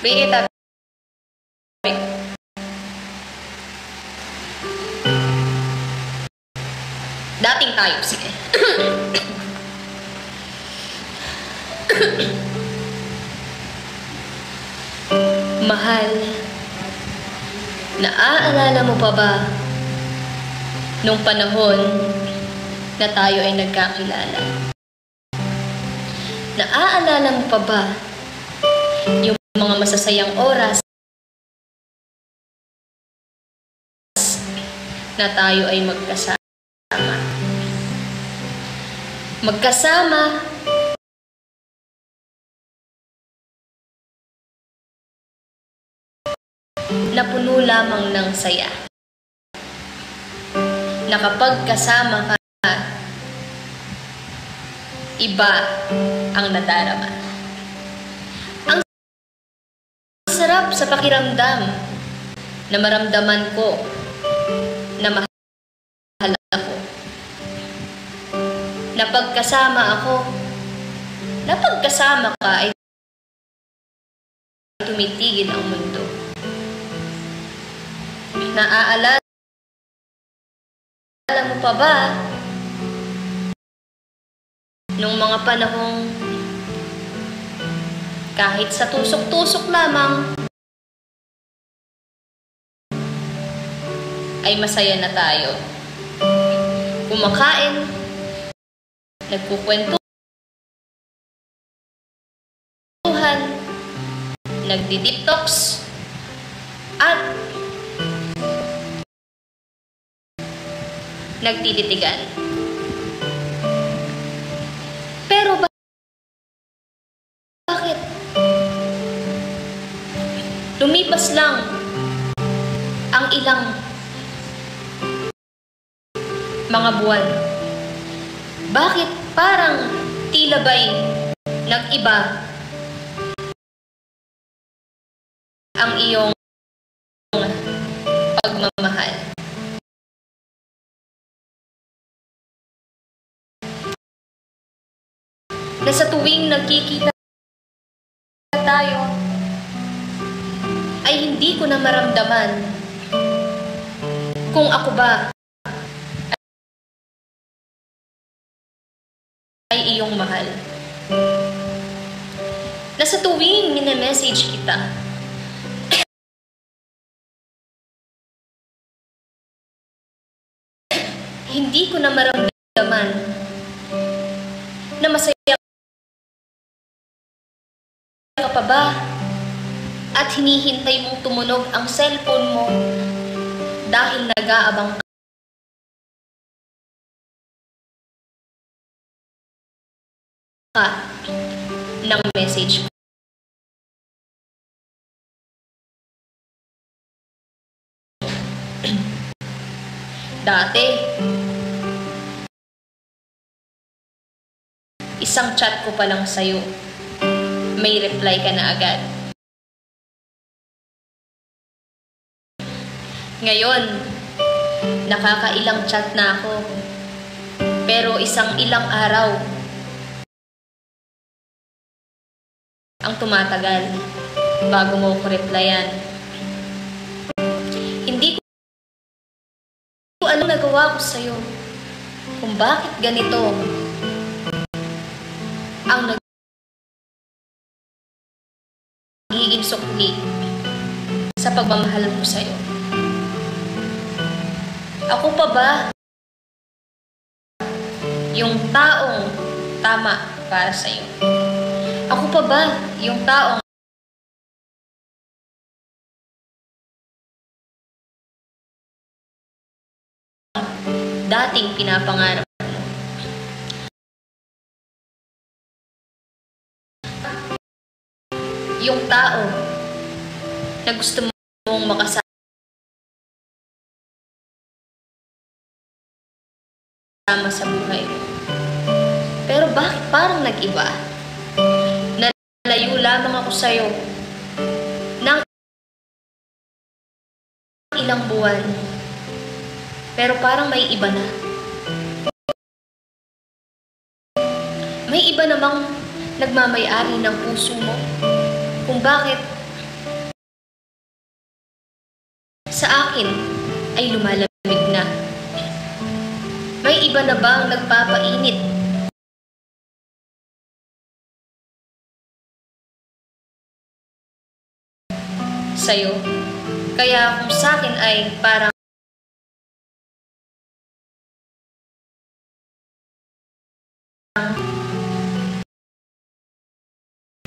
Bigay topic. Dating tayo, sige. Mahal, naaalala mo pa ba nung panahon na tayo ay nagkakilala? Naaalala mo pa ba yung mga masasayang oras na tayo ay magkasama? Magkasama na puno lamang ng saya. Na na kapag kasama ka, iba ang nadarama. Ang sarap sa pakiramdam na maramdaman ko na mahal ako. Na pagkasama ka ay tumitigil ang mundo. Naaalala mo pa ba nung mga panahong kahit sa tusok-tusok lamang ay masaya na tayo. Kumakain, nagkukwentuhan, nagdi-detox, at nagtititigan. Pero bakit? Lumipas lang ang ilang mga buwan. Bakit parang tila ba'y nag-iba ang iyong pagmamahal? Na sa tuwing nagkikita tayo, ay hindi ko na maramdaman kung ako ba ay iyong mahal. Na sa tuwing message kita, hindi ko na maramdaman na masaya ka pa ba at hinihintay mong tumunog ang cellphone mo dahil nag-aabang ka ng message mo. Dati, isang chat ko pa lang sa'yo, may reply ka na agad. Ngayon, nakakailang chat na ako, pero isang ilang araw ang tumatagal bago mo ko replyan. Hindi ko alam nagawa ko sa'yo kung bakit ganito ang nagiging sukli sa pagmamahal ko sa'yo. Ako pa ba yung taong tama para sa'yo? Ako pa ba yung taong dating pinapangarap mo? Yung tao na gusto mong makasama sa buhay mo. Pero bakit parang nag-iba? Nalayo lamang ako sa'yo ng ilang buwan. Pero parang may iba na. May iba namang nagmamay-ari ng puso mo. Kung bakit sa akin ay lumalamig na. May iba na bang nagpapainit sa'yo? Kaya kung sa akin ay parang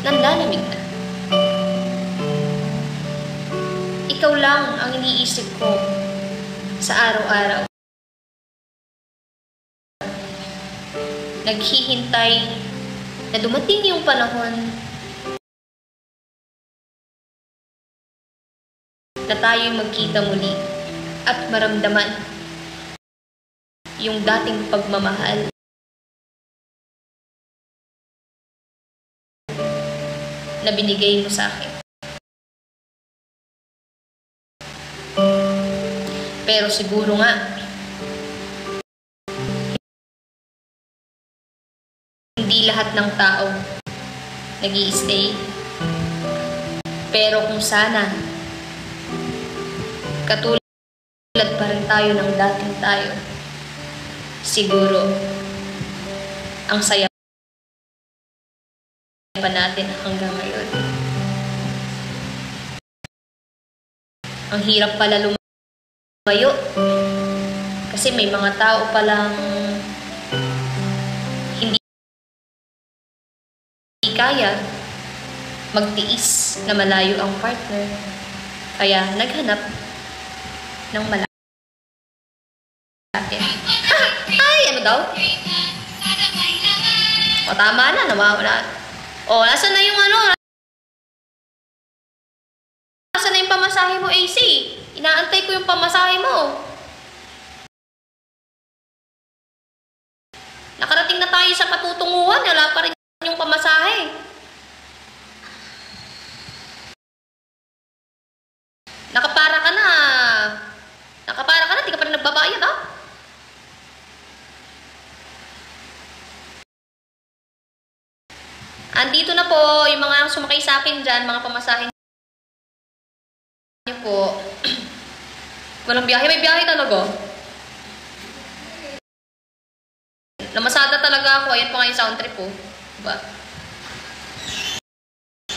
nanlalamig na. Ikaw lang ang iniisip ko sa araw-araw. Naghihintay na dumating yung panahon na tayo'y magkita muli at maramdaman yung dating pagmamahal na binigay mo sa akin. Pero siguro nga, hindi lahat ng tao nag-i-stay. Pero kung sana, katulad pa rin tayo ng dating tayo, siguro, ang saya pa natin hanggang ngayon. Ang hirap pala lumayo. Kasi may mga tao palang hindi kaya magtiis na malayo ang partner. Kaya naghanap ng malapit. Ay, ano daw? O, tama na, nawawala. O, nasa na yung ano? Nasa na yung pamasahe mo, AC? Inaantay ko yung pamasahe mo. Nakarating na tayo sa patutunguhan. Wala pa rin yung pamasahe. Nakapara ka na. Nakapara ka na. Di ka pa rin nagbabayad, ha? Andito na po yung mga sumakay sa akin dyan, mga pamasahe niyo po. Walang biyahe. May biyahe talaga. Namasada talaga ako. Ayan pa nga yung sound trip po. Diba?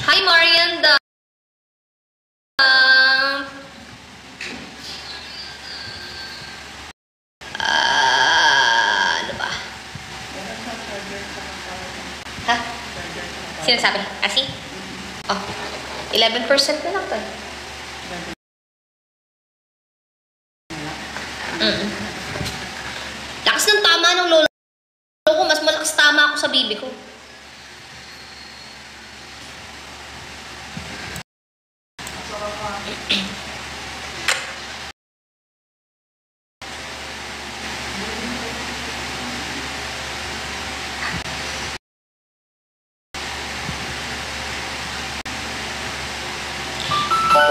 Hi, Marianda. Ano ba? Ha? Sino sabi? Asi? Oh, 11% na lang to. Lakas ng tama ng lolo ko. Mas malakas tama ako sa bibi ko.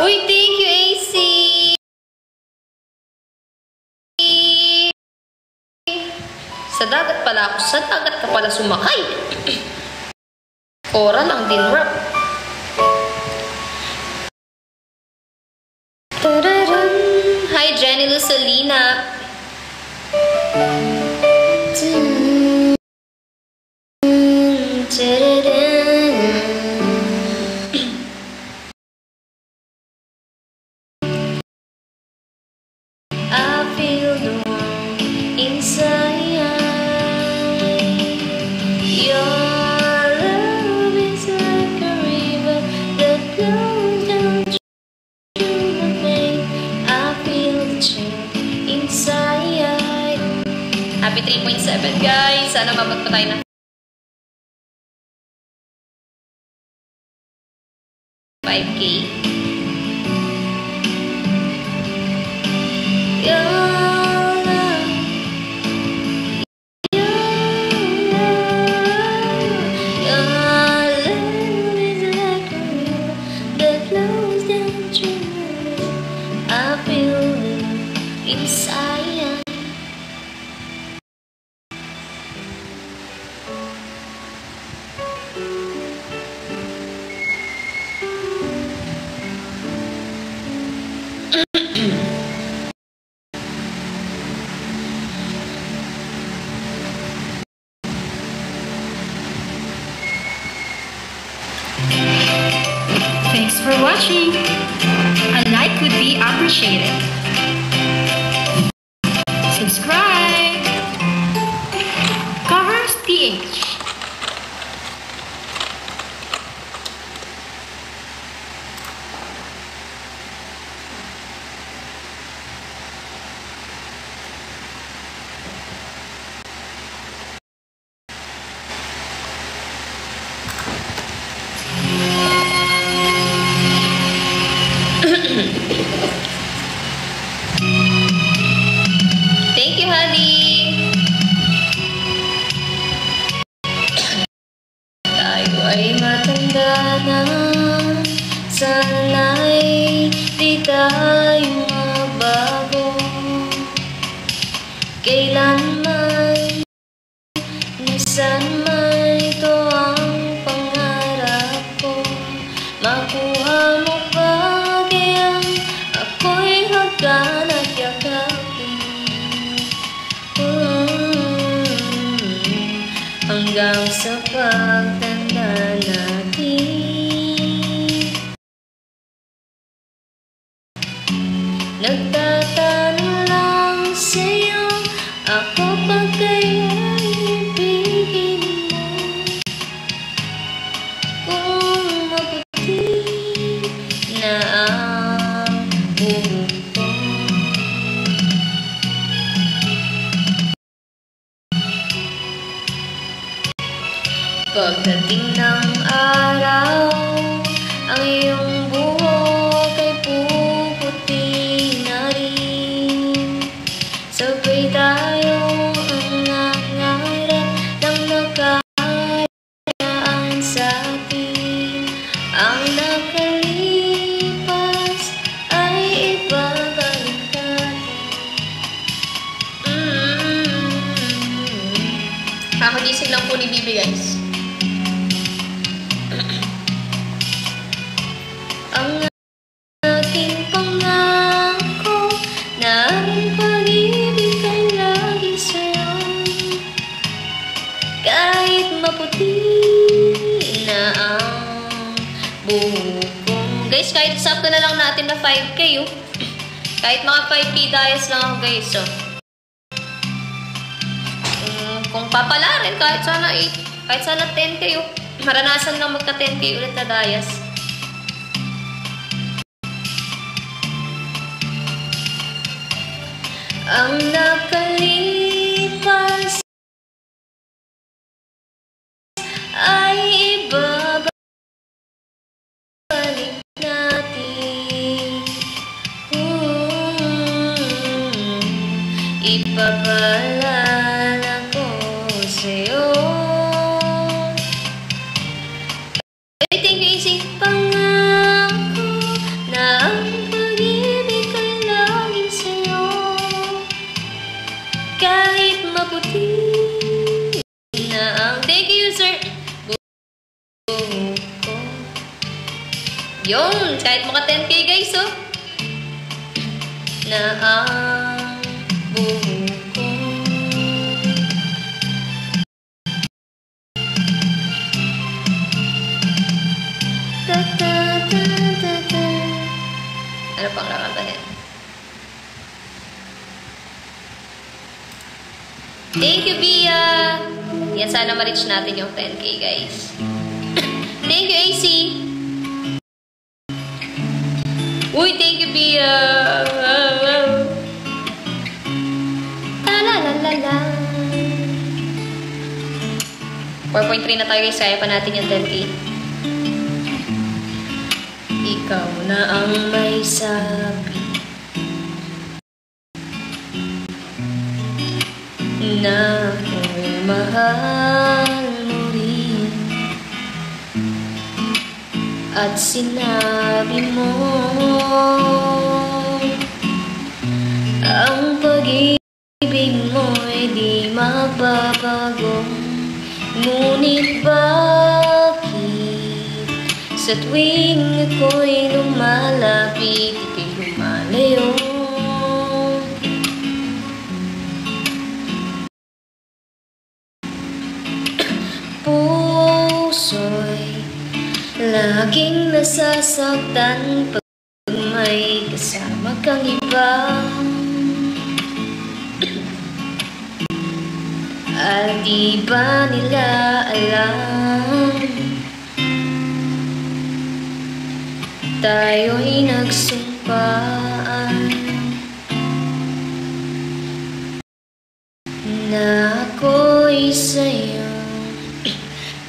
Uy, thank you, AC! Sa dagat pala ako. Sa dagat ka pala sumakay. Ora lang din rap. Hi, Jenny Lucelina. I feel the warmth inside. Your love is like a river that flows down through my veins. I feel the chill inside. Happy 3.7 guys. Sana mabot pa tayo na 5K. Inside. Thanks for watching. A like would be appreciated. Subscribe. Covers PH. sana'y di tayo magbago. Kailanman, nasan man ito ang pangarap ko. Makuha mo ba kayang ako'y hagkan at yakapin? Hanggang sa pagtanda natin. Nagtatanong lang sa'yo ako pag kayo'y ibigin mo. Kung maputi na ang buhok ko. Pagdating ng araw, ang iyong buhok ay puputi na rin. Sabay tayo ang nangarap ng nakaraan sa atin. Ang nakalipas ay ibabalik natin. Kakagising lang po ni Bibi, guys. Ang aking pangako na ang pag-ibig ay lagi sa'yo. Kahit maputi na ang buhok ko. Guys, kahit sakto na lang natin na 5K, oh. Kahit mga 5K diets lang ako, guys, oh. Kung papalarin, kahit sana 10K, oh. Maranasan lang magka 10K ulit na diets. Ang nakalipas ay ibabalik natin. Ipapaalala ko sa'yo. Ay, thank you, Easy. Pangako na ang pag-ibig ay laging sa'yo. Kahit maputi na ang thank you, sir. Buhok ko. Yun, kahit maka 10K, guys, oh. Na ang buhok ko. Ta ta ta ta ta. Ano pang kakantahin? Thank you, Bia! Yan, sana ma-reach natin yung 10K, guys. Thank you, AC! Uy, thank you, Bia! Ta-la-la-la-la! 4.3 na tayo, guys. Kaya pa natin yung 10K. Ikaw na ang may sabi na ako'y mahal mo rin. At sinabi mo ang pag-ibig mo'y di mababago. Ngunit bakit sa tuwing ako'y lumalapit, ika'y lumalayo? Puso'y laging nasasaktan pag may kasama kang iba. At di ba nila alam tayo'y nagsumpaan na ako'y sa'yo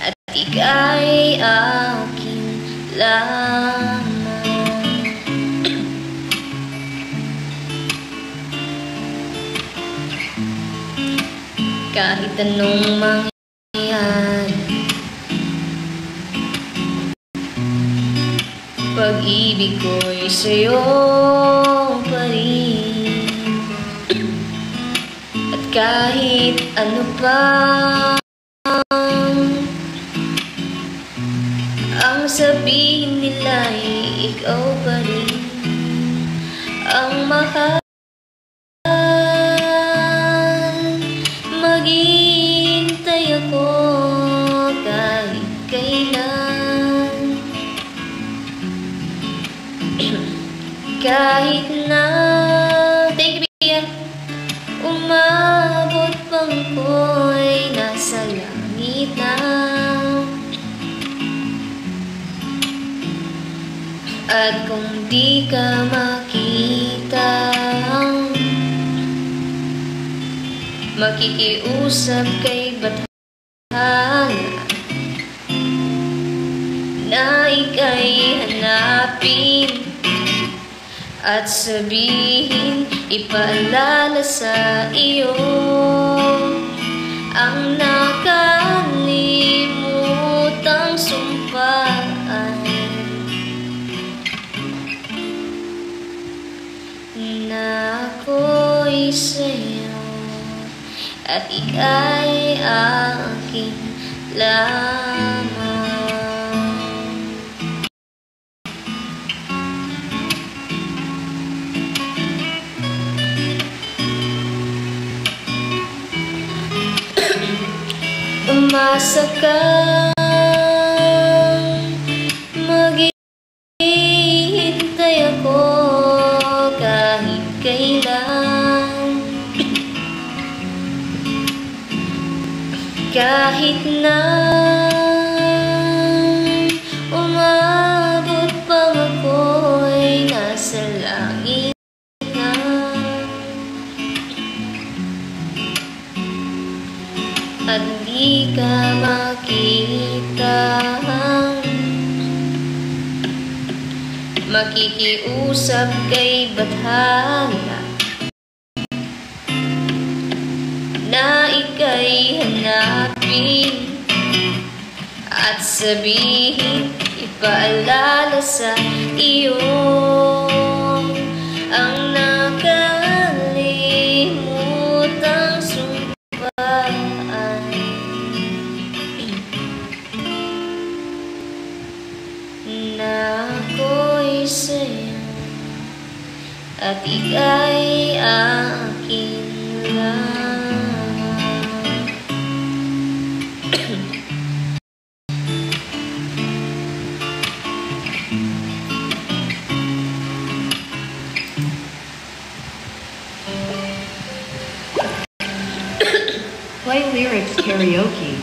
at ika'y akin lamang. Kahit anong mangyayari, pag-ibig ko'y sa'yo pa rin. At kahit ano pa ang sabihin nila'y ikaw pa rin ang mahal. Maghihintay ako kahit kailan. Kahit na umabot pang ko'y nasa langit na. At kung di ka makita, makikiusap kay Bathala na ika'y hanapin at sabihin, ipaalala sa iyo ang nakalimutang sumpaan na ako'y sa'yo at ika'y akin lamang. Umasa kang maghihintay ako kahit kailan. Kahit na umabot pang ako'y nasa langit na. At di ka makita, makikiusap kay Bathala na ika'y hanapin at sabihin, ipaalala sa iyo ang nakalimutang sumpaan na ako'y sa'yo at ika'y akin lang. Play lyrics karaoke.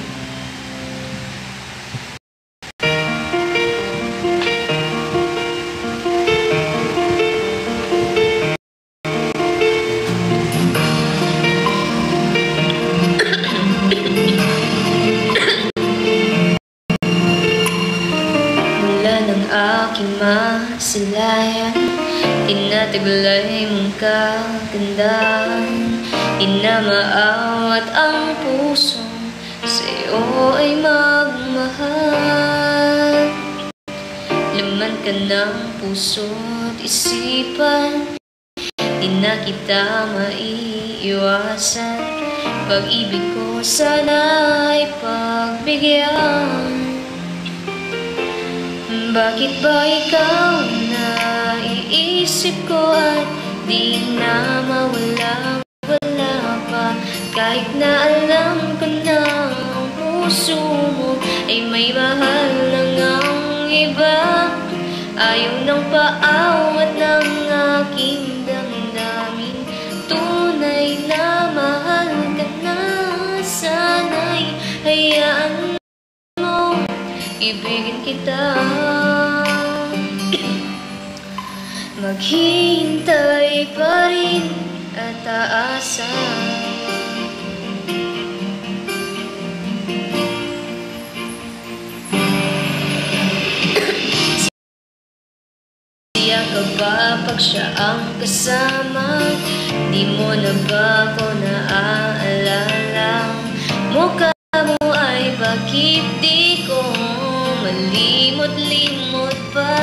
Aking masilayan, tinataglay mong kagandahan. Di na maawat ang puso, sa'yo ay magmahal. Laman ka ng puso't isipan, di na kita maiiwasan. Pag-ibig ko sana'y pagbigyan. Bakit ba ikaw naiisip ko at di na mawala-wala pa? Kahit na alam ko na ang puso mo ay may mahal ng ang iba. Ayaw ng paawat ng aking damdamin, tunay na mahal ka na. Sana'y hayaan mo, ibigin kita. Maghihintay pa rin at aasa. Siya ka ba pag siya ang kasama? Di mo na ba ako naaalala? Mukha mo ay bakit di ko malimot-limot pa?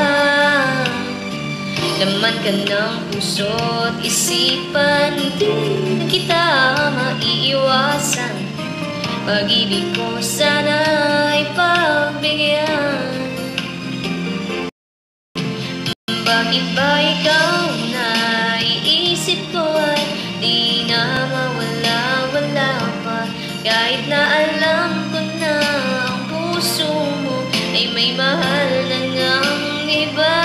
Laman ka ng puso't isipan, hindi na kita maiiwasan. Pag-ibig ko sana'y pagbigyan. Bakit ba ikaw naiisip ko ay di na mawala-wala pa? Kahit na alam ko na ang puso mo ay may mahal na ngang iba.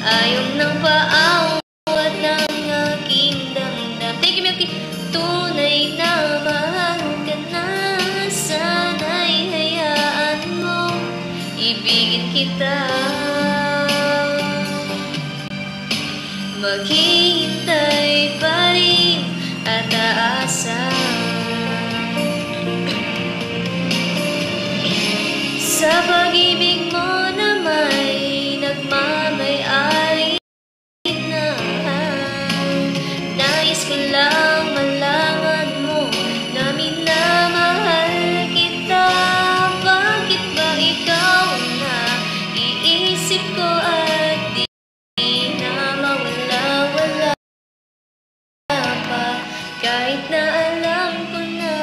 Ayaw nang paawat ng aking damdam. Thank you, Milky. Tunay na mahal ka na, sana'y hayaan mo ibigin kita. Maghihintay pa rin at aasa sa pag-ibig mo na may nagmamay-ari na. Nais ko lang malaman mo na minamahal kita. Bakit ba ikaw na iisip ko at di na mawala-wala pa? Kahit na alam ko na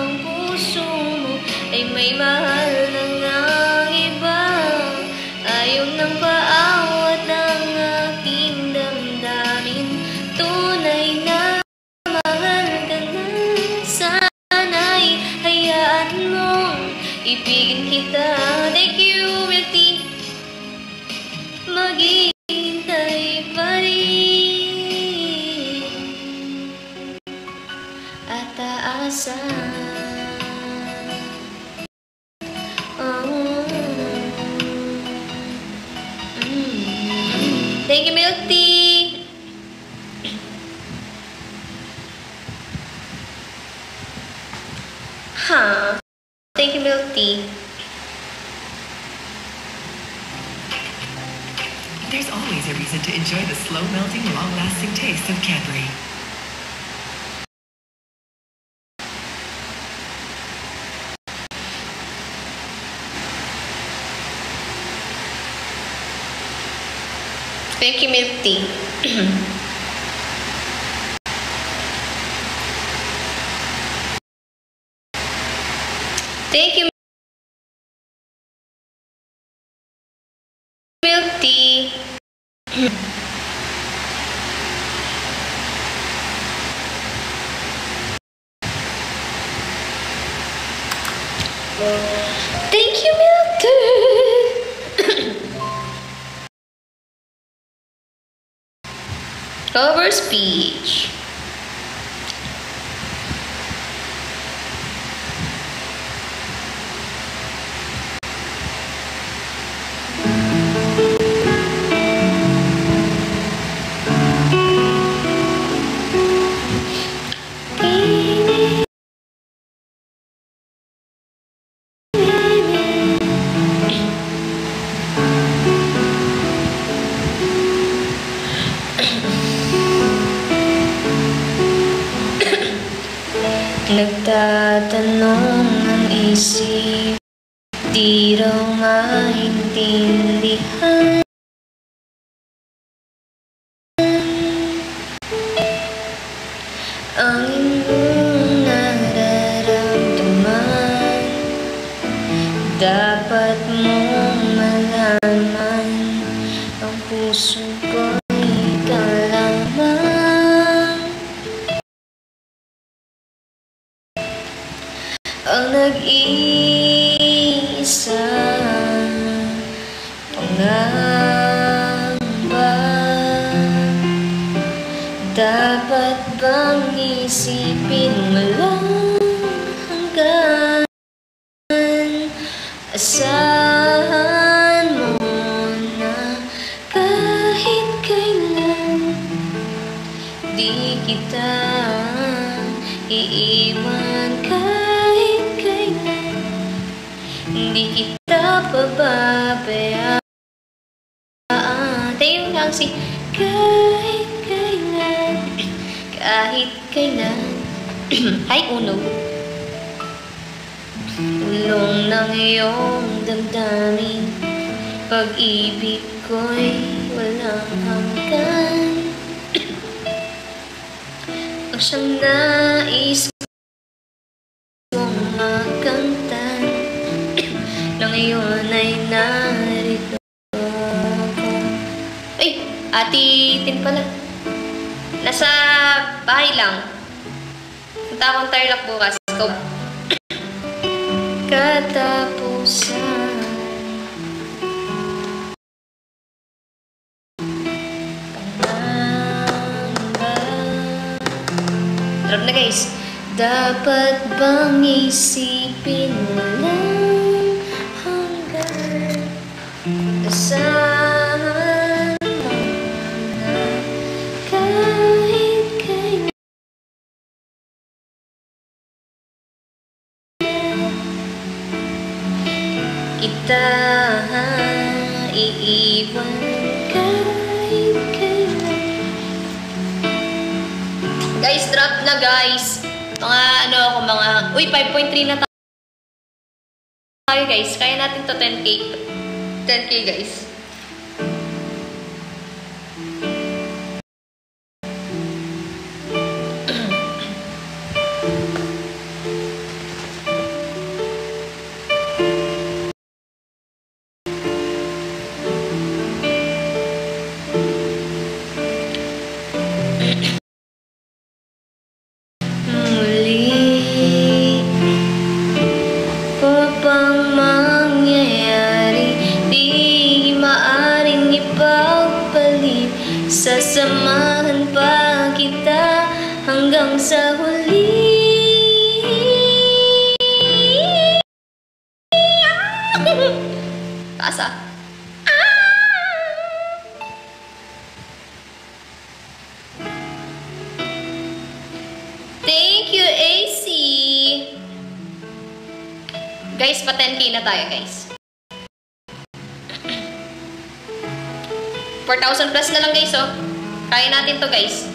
ang puso mo ay may mahal na ngang iba. Ayaw nang paawat ng aking damdamin. Tunay na mahal ka na, sana'y hayaan mo ibigin kita. Thank you, Milky. Maghihintay pa rin at aasa. Thank you, Milk Tea. Huh. Thank you, Milk Tea. There's always a reason to enjoy the slow-melting, long-lasting taste of Cadbury. Thank you, Milk Tea. Thank you, Milk Tea. Thank you, Milk Tea. Cover speech. Nagtatanong ang isip, di raw maintindihan ang iyong nararamdaman. Dapat mong malaman ang puso ko'y ikaw lamang. Ang nag-iisa pangamba. Dapat bang isipin mo lang hanggang asahan mo na kahit kailan di kita iiwan. Hindi kita pababayaan. Tayo lang si kahit kailan, kahit kailan. Hi, Uno. Ulong ng iyong damdamin, pag-ibig ko'y walang hanggan. Ang siyang nais kong makamtan na ngayon ay narito ako. Ay! Ati Tin pala. Nasa bahay lang. Punta akong Tarlac bukas. Go. Katapusan. Drop na guys. Dapat bang isipin mo lang hanggang asahan mo na kahit kailan kita iiwan kahit kailan. Guys, drop na guys. Mga ano ako, mga... Uy, 5.3 na tayo guys. Kaya natin to 10K. 10K guys. Sasamahan pa kita hanggang sa huli. Taas ah. Thank you, AC. Guys, pa 10K na tayo, guys. 4,000 plus na lang guys, oh. Kaya natin to guys.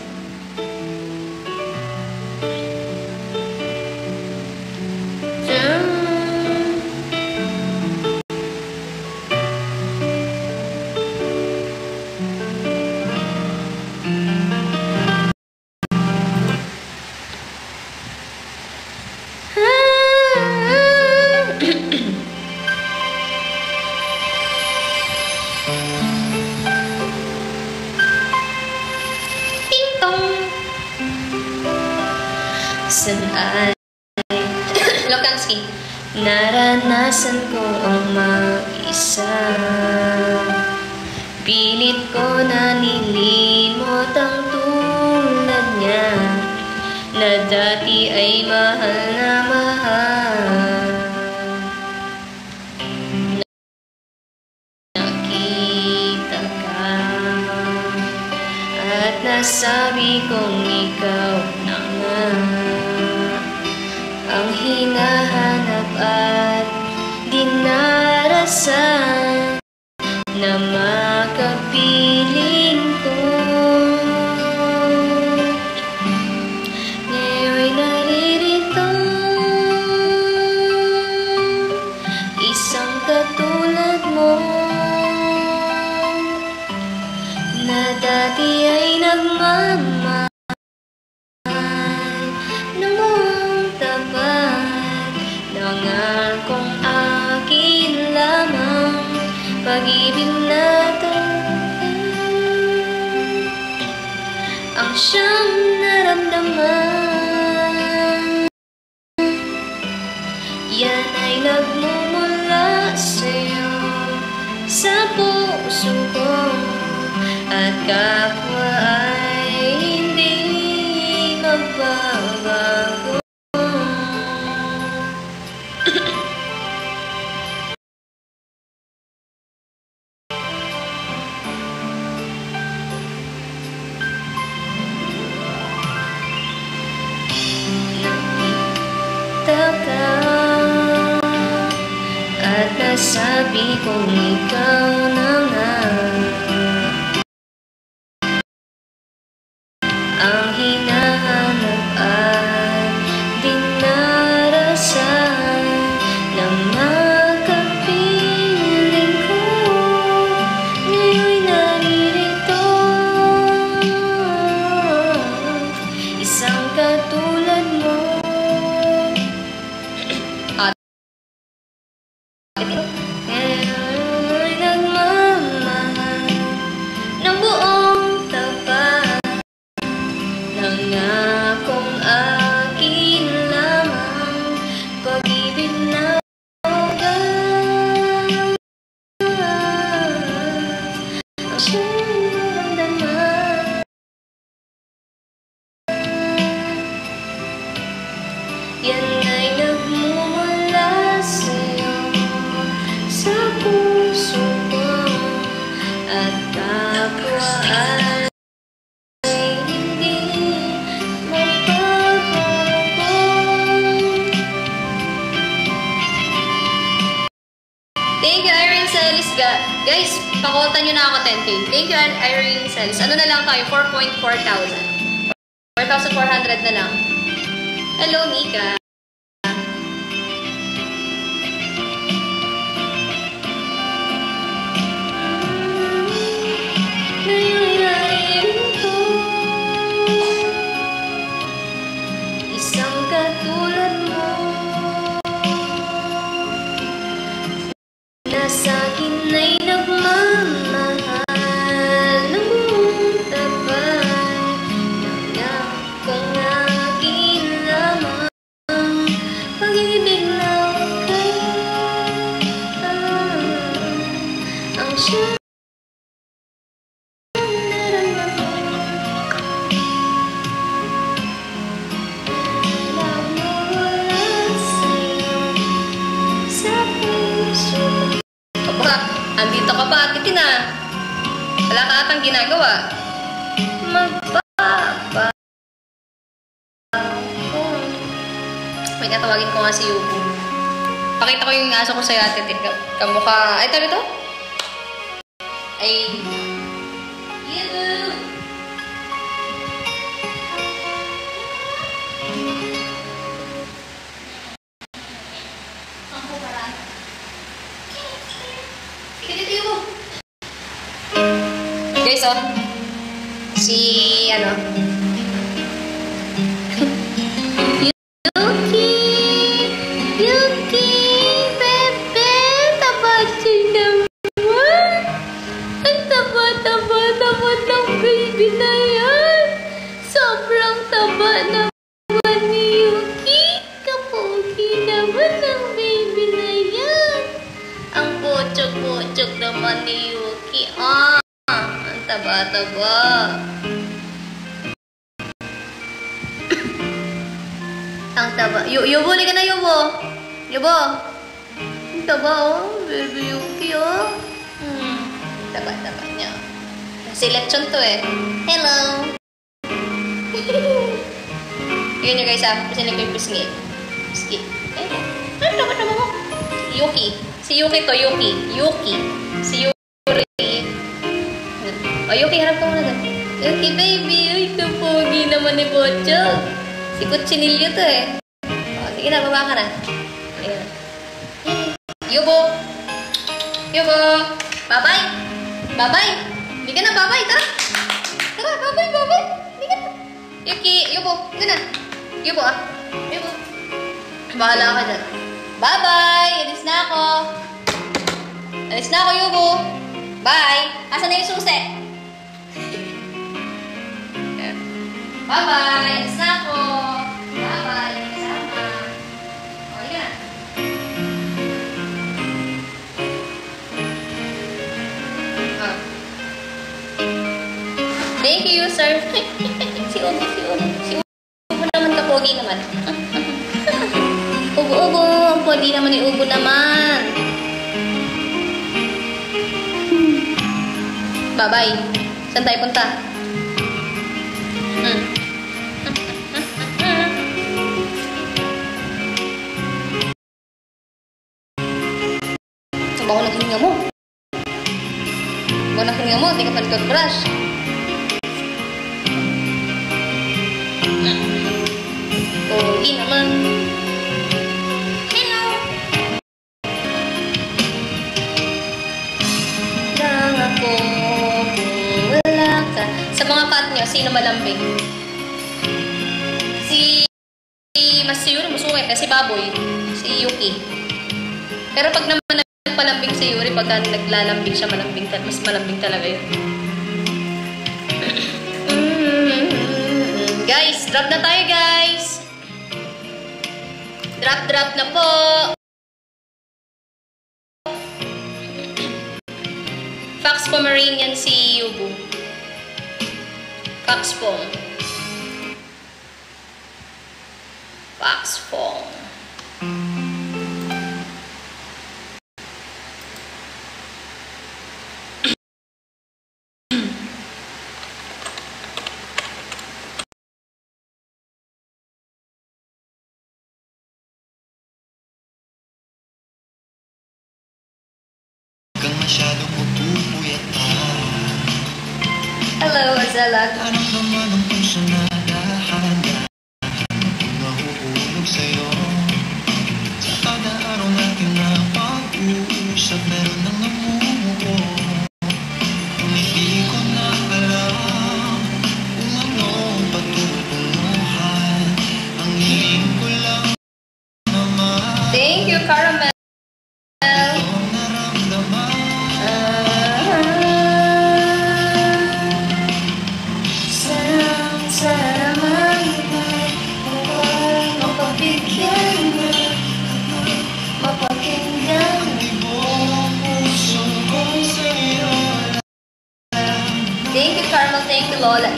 San ay Lokansky. Naranasan ko ang mag-isa. Pilit ko na nilimot ang tulad niya na dati ay mahal na mahal. Nakita ka at nasabi kong ikaw na nga ang hinahanap at dinarasan na makapiling ko. Ngayon'y naririto isang katulad mo na dati ay nagmamahal kung akin lamang pag-ibig natin ang siyang naramdaman. Yan ay nagmumula sa'yo sa puso ko at kapwa ay hindi magbabago. At nasabi kong ikaw na nga ang hinahanap at dinarasan na makapiling ko. siyang maramdaman. Yan ay nagmumula sa'yo, sa puso ko, at kapwa ay hindi mapagbago. Thank you, Irene Celis. Guys, pakota nyo na ako 10K. Thank you, Irene Celis. Ano na lang tayo? 4,400. 4,400 na lang. Hello, Mika. Isang katulad mo na sa'kin ay nagmamahal ng buong tapat na kung akin lamang pag-ibig na ang siyang andito ka pa, Ate Tina. Wala ka atang ginagawa. Magpapa. May natawagin ko nga si Yuko. Pakita ko yung aso ko sa'yo, Ate Tina. Kamukha. Ay, tabi to? Ay. Yuko! Guys, oh. Si, ano? Yuki, bebe, tabatin naman. Ang taba ng baby na yan. Sobrang taba naman ni Yuki. Kapogi naman ng baby na yan. Ang puchok-puchok naman ni Yuki. Ang taba-taba. Ang taba. Yubo, liga na, Yubo. Yubo. Ang taba, oh. Baby Yuki, oh. Taba-taba niya. Si Lechon to, eh. Hello. Yun yung guys, Pisilin ko yung pisngi. Pisngi. Ano taba-taba mo? Yuki. Si Yuki to, Yuki. Yuki. Si Yuki. O, Yuki, harap ka muna doon. Yuki, baby. Uy, ito pogi naman ni Bochok. Si Kutsinilyo to, eh. O, sige na, baba ka na. Ayan. Yubo. Yubo. Bye-bye. Bye-bye. Hindi ka na, bye-bye. Tara. Tara, bye-bye, bye-bye. Hindi ka na. Yuki, Yubo. Hindi na. Yubo, ah. Yubo. Bahala ka dyan. Bye-bye. Alis na ako. Alis na ako, Yubo. Bye. Asan na yung susi? Bye-bye. Alis na ako. Bye-bye. Sama. O, yan. Thank you, sir. Si Ubo, si Ubo. Si Ubo naman kapogi naman. Ubo-ubo. Ang pogi naman ni Ubo naman. Bye-bye. Saan tayo punta? Sa bako ng hininga mo. Bako ng hininga mo, hindi ka pa nagtoothbrush. Pogi naman. Hello! Lang ako kung wala ka. Sa mga cut nyo, sino malambing? Mas siguro masungit si Baboy, si Yuki. Pero pag naman nagpalambing si Yuri, pagka naglalambing siya, mas malambing talaga yun. Guys, drop na tayo, guys. Drop na po. Fax Fox Pomeranian si Yubu. Fox Pom. Fox Pom. Masyadong magpupuyat. Hello, Azela. Anong naman ang puso na dahan-dahan kung nahuhulog sa'yo? Sa kada araw natin na pag-uusap, meron nang namumuo. Kung hindi ko na alam kung anong pagtutulungan, ang hiling ko lang naman. Thank you, Caramel. Itong naramdaman. Thank you, Carmel. Thank you, Lola.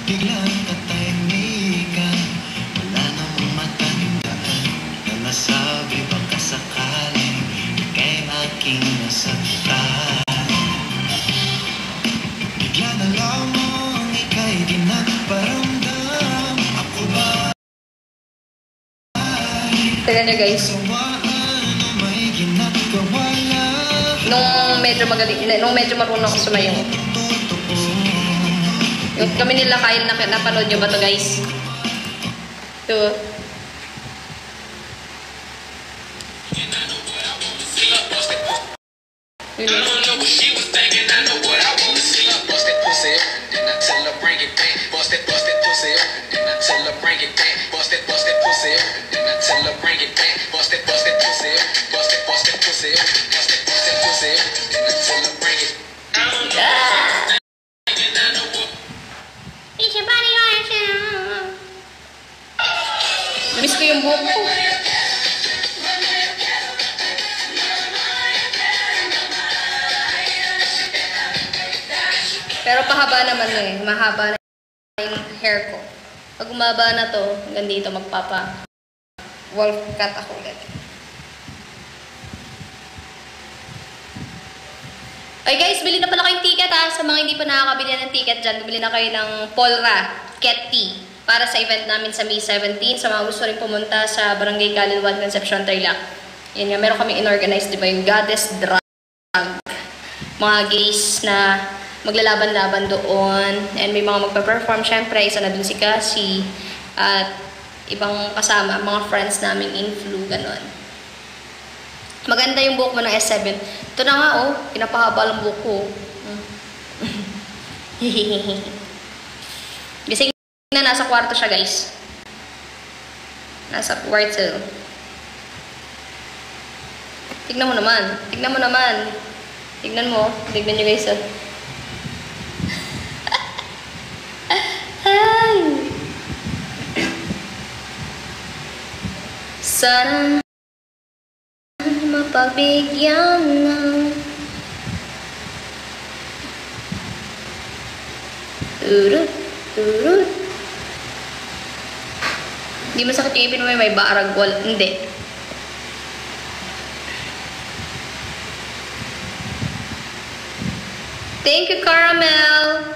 Biglang katahimikan, wala namang matandaan na nasabi baka sakaling ika'y aking nasaktan. Bigla na lamang ika'y di nagparamdam. Ako ba Teka nyo, guys. sawaan o may ginagawa lang? Nung medyo marunong ako sumayaw. Yung kami nila Kyle, napanood nyo ba to, guys? Ito. Yun eh. Miss ko yung buhok ko. Pero pahaba naman eh. Mahaba na yung hair ko. Pag umaba na to, hanggang dito magpapa wolf cut ako ulit. Ay guys, bili na pala kayong ticket ha. Sa mga hindi pa nakakabili ng ticket dyan, bili na kayo ng Polra Ketty para sa event namin sa May 17. Sa mga gusto rin pumunta sa Barangay Calilwan, Concepcion, Tarlac. Yan nga, meron kami inorganize, di ba, yung Goddess Drag. Mga gays na maglalaban-laban doon. And may mga magpa-perform. Siyempre, isa na dun si Cassie. At ibang kasama, mga friends naming influ, ganon. Maganda yung buhok mo ng S7. Ito na nga, oh. Pinapahaba lang buhok ko. Gising na, nasa kwarto siya, guys. Nasa kwarto. Tignan mo naman. Tignan mo naman. Tignan mo. Tignan nyo, guys, oh. Ay! Sana mapagbigyan ng turut, turut. Hindi masakit yung ipin mo, may barag. Hindi. Thank you, Caramel.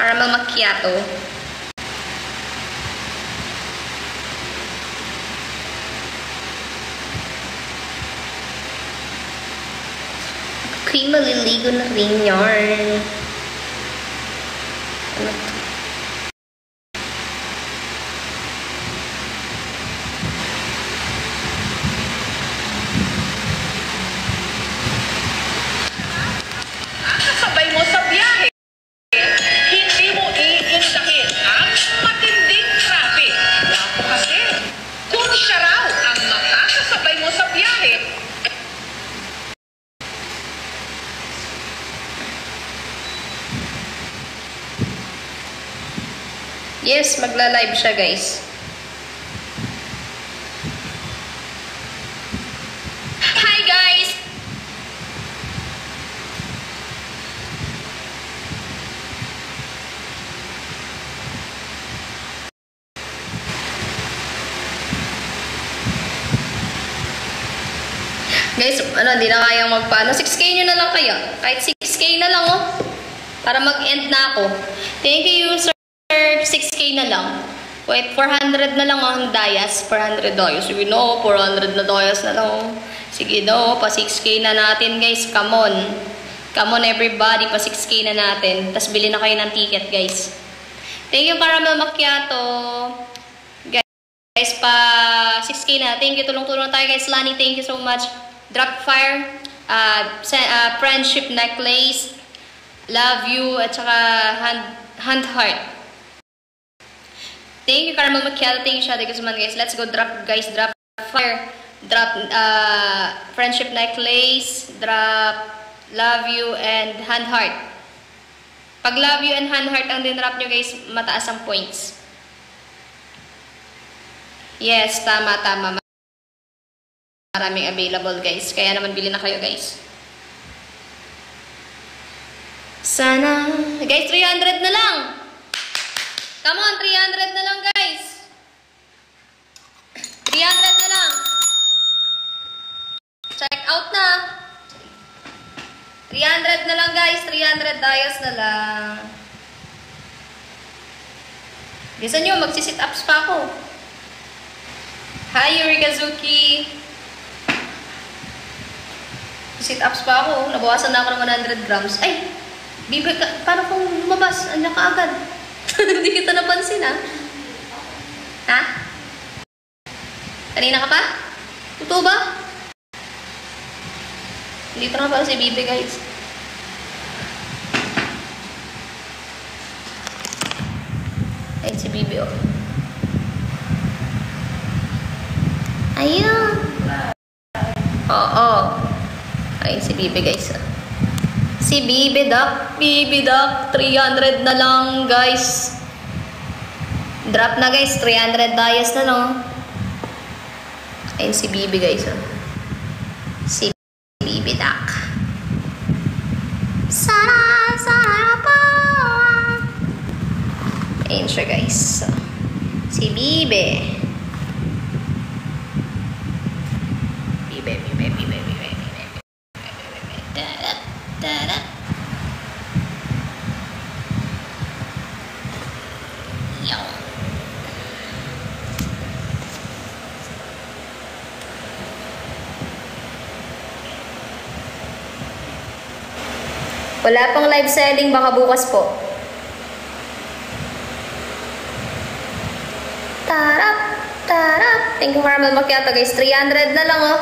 Caramel macchiato. Ako'y maliligo na rin yarn. Ano to? Ang kasabay mo sa biyahe, hindi mo iindahin ang guys, magla-live siya guys. Hi guys! Guys, hindi na kayang magpaano. 6K nyo na lang kaya. Kahit 6K na lang, oh. Para mag-end na ako. Thank you, sir. 6K na lang. Wait, 400 na lang ang dayas. 400 dayas. Sige, no. 400 na dayas na lang, oh. Sige, no. Pa 6K na natin, guys. Come on. Come on, everybody. Pa 6K na natin. Tapos bili na kayo ng ticket, guys. Thank you, Caramel Macchiato. Guys, pa 6K na. Thank you. Tulong-tulong tayo, guys. Lani, thank you so much. Drop Fire, Friendship Necklace, Love You, at saka Hand Heart. Thank you, Caramel Macchiato. Thank you, Shadi Guzman, guys. Let's go, drop, guys. Drop Fire, drop Friendship Necklace, drop Love You, and Hand Heart. Pag Love You and Hand Heart ang dinrap nyo, guys, mataas ang points. Yes, tama. Maraming available, guys. Kaya naman bili na kayo, guys. Sana. Guys, 300 na lang. Come on, 300 na lang, guys. 300 na lang. Check out na. 300 na lang, guys. 300 dayas na lang. Gusto nyo, magsisit ups pa ako. Hi, Yuri Kazuki. Sit-ups pa ako. Nabawasan na ako ng 100 grams. Ay! Bibi ka. Paano kung lumabas? Andiyan ka agad. Hindi kita napansin, ha? Ha? Kanina ka pa? Totoo ba? Dito na pala si Bibi, guys. Ay, si Bibi, oh. Ayun. Oo. Ayun si Bibi, guys. Si Bibi Duck. Bibi Duck. 300 na lang, guys. Drop na, guys. 300 dayas na, no? Ayun si Bibi, guys. Si Bibi Duck. Sana pa. Ayun siya, guys. Si Bibi. Wala pang live selling, baka bukas po. Thank you, Caramel Macchiato, guys. 300 na lang, oh.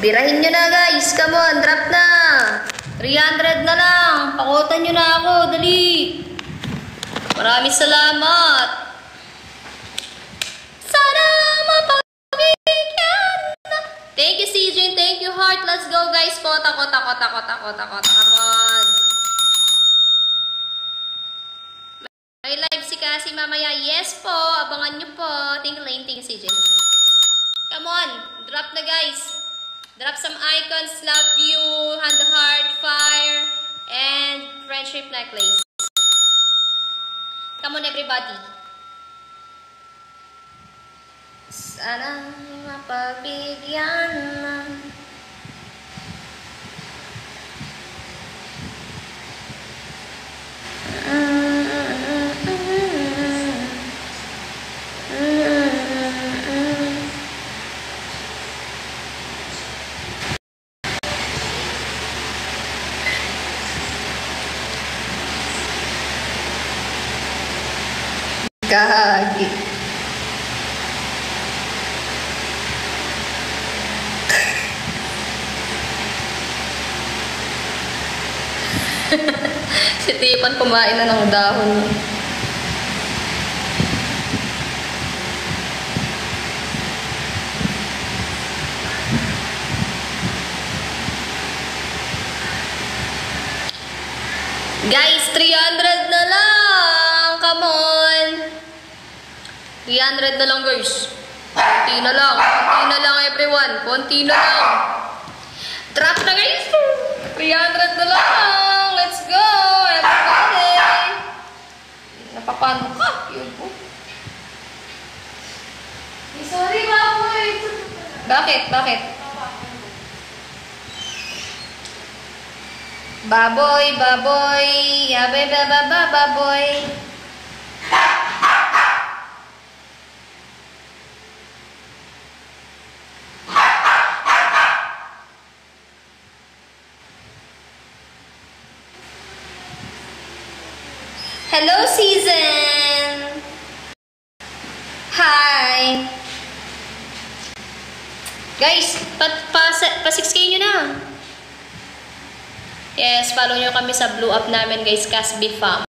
Birahin nyo na, guys. Come on, drop na. 300 na lang. Pakutan nyo na ako. Dali. Maraming salamat. Sana mapabigyan na. Thank you, CJ. Thank you, Heart. Let's go, guys. Takot. Come on. May live si Cassie mamaya. Yes po. Abangan nyo po. Thank you, Lane. Thank you, CJ. Come on. Drop na, guys. Drop some icons. Love You, Hand Heart, Fire, and Friendship Necklace. Come on, everybody. Sana mapabigyan na. Gagi. Si Tipan kumain na ng dahon. Guys, 300 na lang. Come on. 300 na lang, guys. Konti na lang. Konti na lang, everyone. Konti na lang. Drop na, guys. 300 na lang. Let's go, everybody. Napapano ka? Yun po. Sorry, baboy. Bakit? Bakit? Baboy, baboy. Yabe, bababa, baboy. Hello, Season! Hi! Guys, pa 6K nyo na. Yes, follow nyo kami sa Blue Up namin, guys. Casby Fam.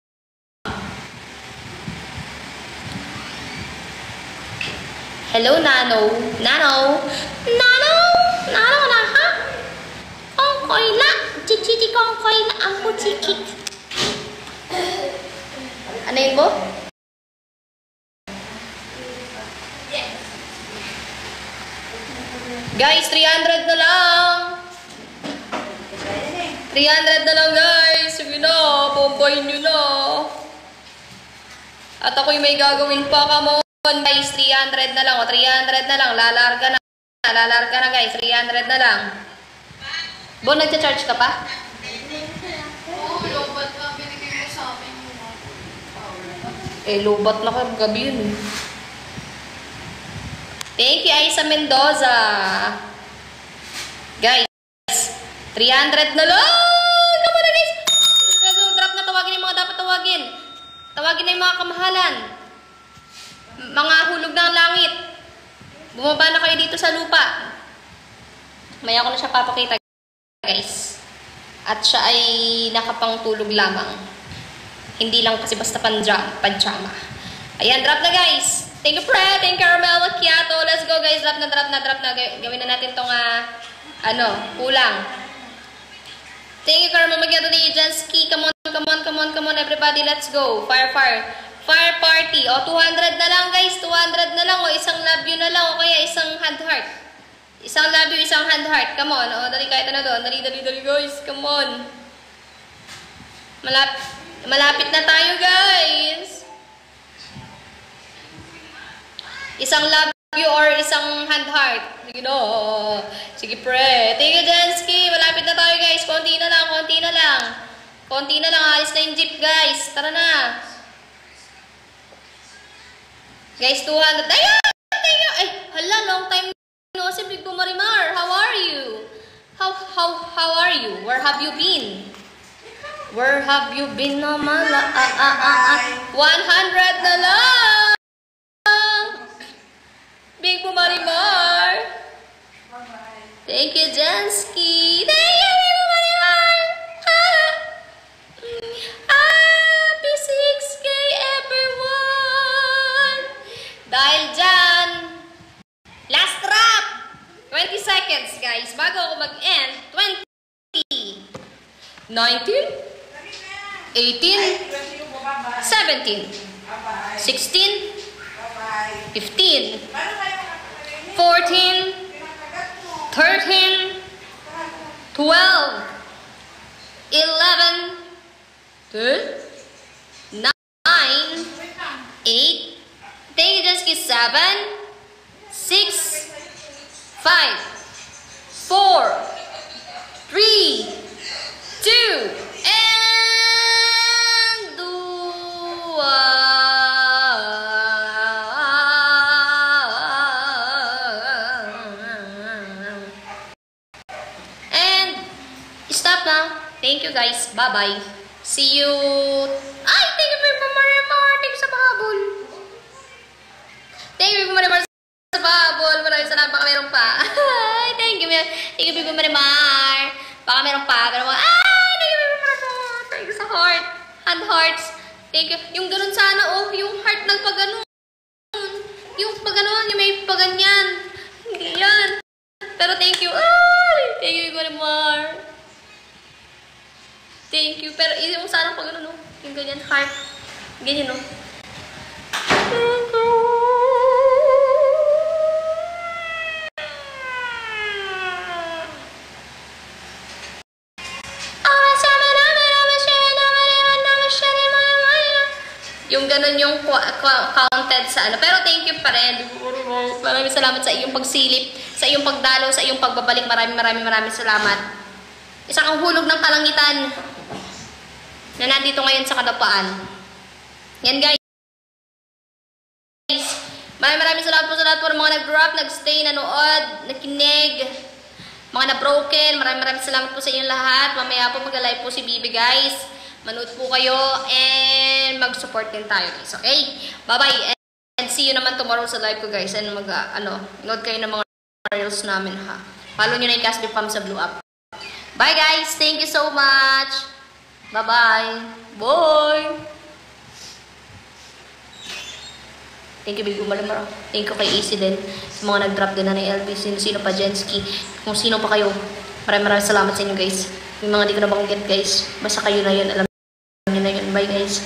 Hello, Nano. Nano? Nano? Nano na, ha? Kongkoy na. Chichiti kongkoy na ang kuchikik. Ano yun mo? Guys, 300 na lang. 300 na lang, guys. Sige na, pompoyin nyo na. At ako'y may gagawin pa, come on, guys. 300 na lang, o 300 na lang. Lalarga na. Lalarga na, guys. 300 na lang. Bo, nagcha-charge ka pa? Oo, lobat na. Binigay mo sa akin yung Eh, lobat na ka. Gabi yun. Thank you, Aisa Mendoza. Guys, 300 na lang. Come on, guys. Drop na. Tawagin yung mga dapat tawagin. Tawagin na yung mga kamahalan. Mga hulog ng langit. Bumaba na kayo dito sa lupa. Maya ko na siya papakita, guys. At siya ay nakapangtulog lamang. Hindi lang kasi basta pajama. Ayan, drop na, guys. Thank you, Fred. Thank you, Carmel Macchiato. Let's go, guys. Drop na, drop na, drop na. Gawin na natin tong, kulang. Thank you, Carmel Macchiato. Thank you, Jansky. Come on, come on, come on, come on, everybody. Let's go. Fire, fire. Fire party. O, 200 na lang, guys. 200 na lang. O, isang love you na lang. O, kaya isang hand heart. Isang love you, isang hand heart. Come on. O, dali, kahit na doon. Dali, dali, dali, guys. Come on. Malapit na tayo, guys. Isang love you or isang hand heart. Sige no. Sige, pre. Thank you, Jansky. Malapit na tayo, guys. Konti na lang, konti na lang. Konti na lang. Alis na yung jeep, guys. Tara na. Guys, 200. Ayan! Thank you. Ay, hala, long time no si Big Marimar. How are you? How are you? Where have you been? Where have you been, naman? 100 na lang! Big Marimar! Thank you, Jansky! Thank you, Big Marimar! Happy 6K, everyone! Dahil dyan, last drop! 20 seconds, guys. Bago ako mag-end, 20, 19, 18, 17, 16, 15, 14, 13, 12, 11, 9, 8, thank you, Jansky, 7, 6, 5, 4, 3, 2, and 2. And stop na. Thank you, guys. Bye-bye. See you. Ay, thank you for Marimar. Thank you sa pahabol. Thank you for Marimar sa pahabol. Maraming salamat. Baka meron pa. Ay, thank you. Thank you for Marimar. Baka meron pa. Pero thank you for Marimar. Thank you sa heart. Hand hearts. Thank you. Yung ganun sana, oh. Yung heart ng pag-ganon. Yung pag-ganon. Yung may pag-ganyan. Hindi yan. Pero thank you. Ay, thank you, Marimar. Thank you. Pero yung sana pag-ganon, oh. Yung ganyan, heart. Ganyan, oh. Thank you. counted sa ano. Pero thank you pa rin. Maraming salamat sa iyong pagsilip, sa iyong pagdalo, sa iyong pagbabalik. Maraming salamat. Isang hulog ng kalangitan na nandito ngayon sa Kadapaan. Yan guys. Maraming salamat po sa lahat po ng mga nag-drop, nag-stay, nanood, nakinig, mga na-broken. Maraming salamat po sa inyong lahat. Mamaya po mag-live po si Bibi guys. Manood po kayo and mag-support din tayo guys. Okay? Bye-bye and see you naman tomorrow sa live ko guys. And nood kayo ng mga reels namin ha. Follow nyo na yung Casby Pam sa Blue Up. Bye guys! Thank you so much! Bye-bye! Bye! Thank you, Big Umalamara. Thank you kay Easy din. Sa mga nag-drop din na ni LB. Sino pa, Jensky. Kung sino pa kayo. Maraming salamat sa inyo, guys. Yung mga di ko nabanggit, guys. Basta kayo na yun. Alam niyo na yun. Bye, guys.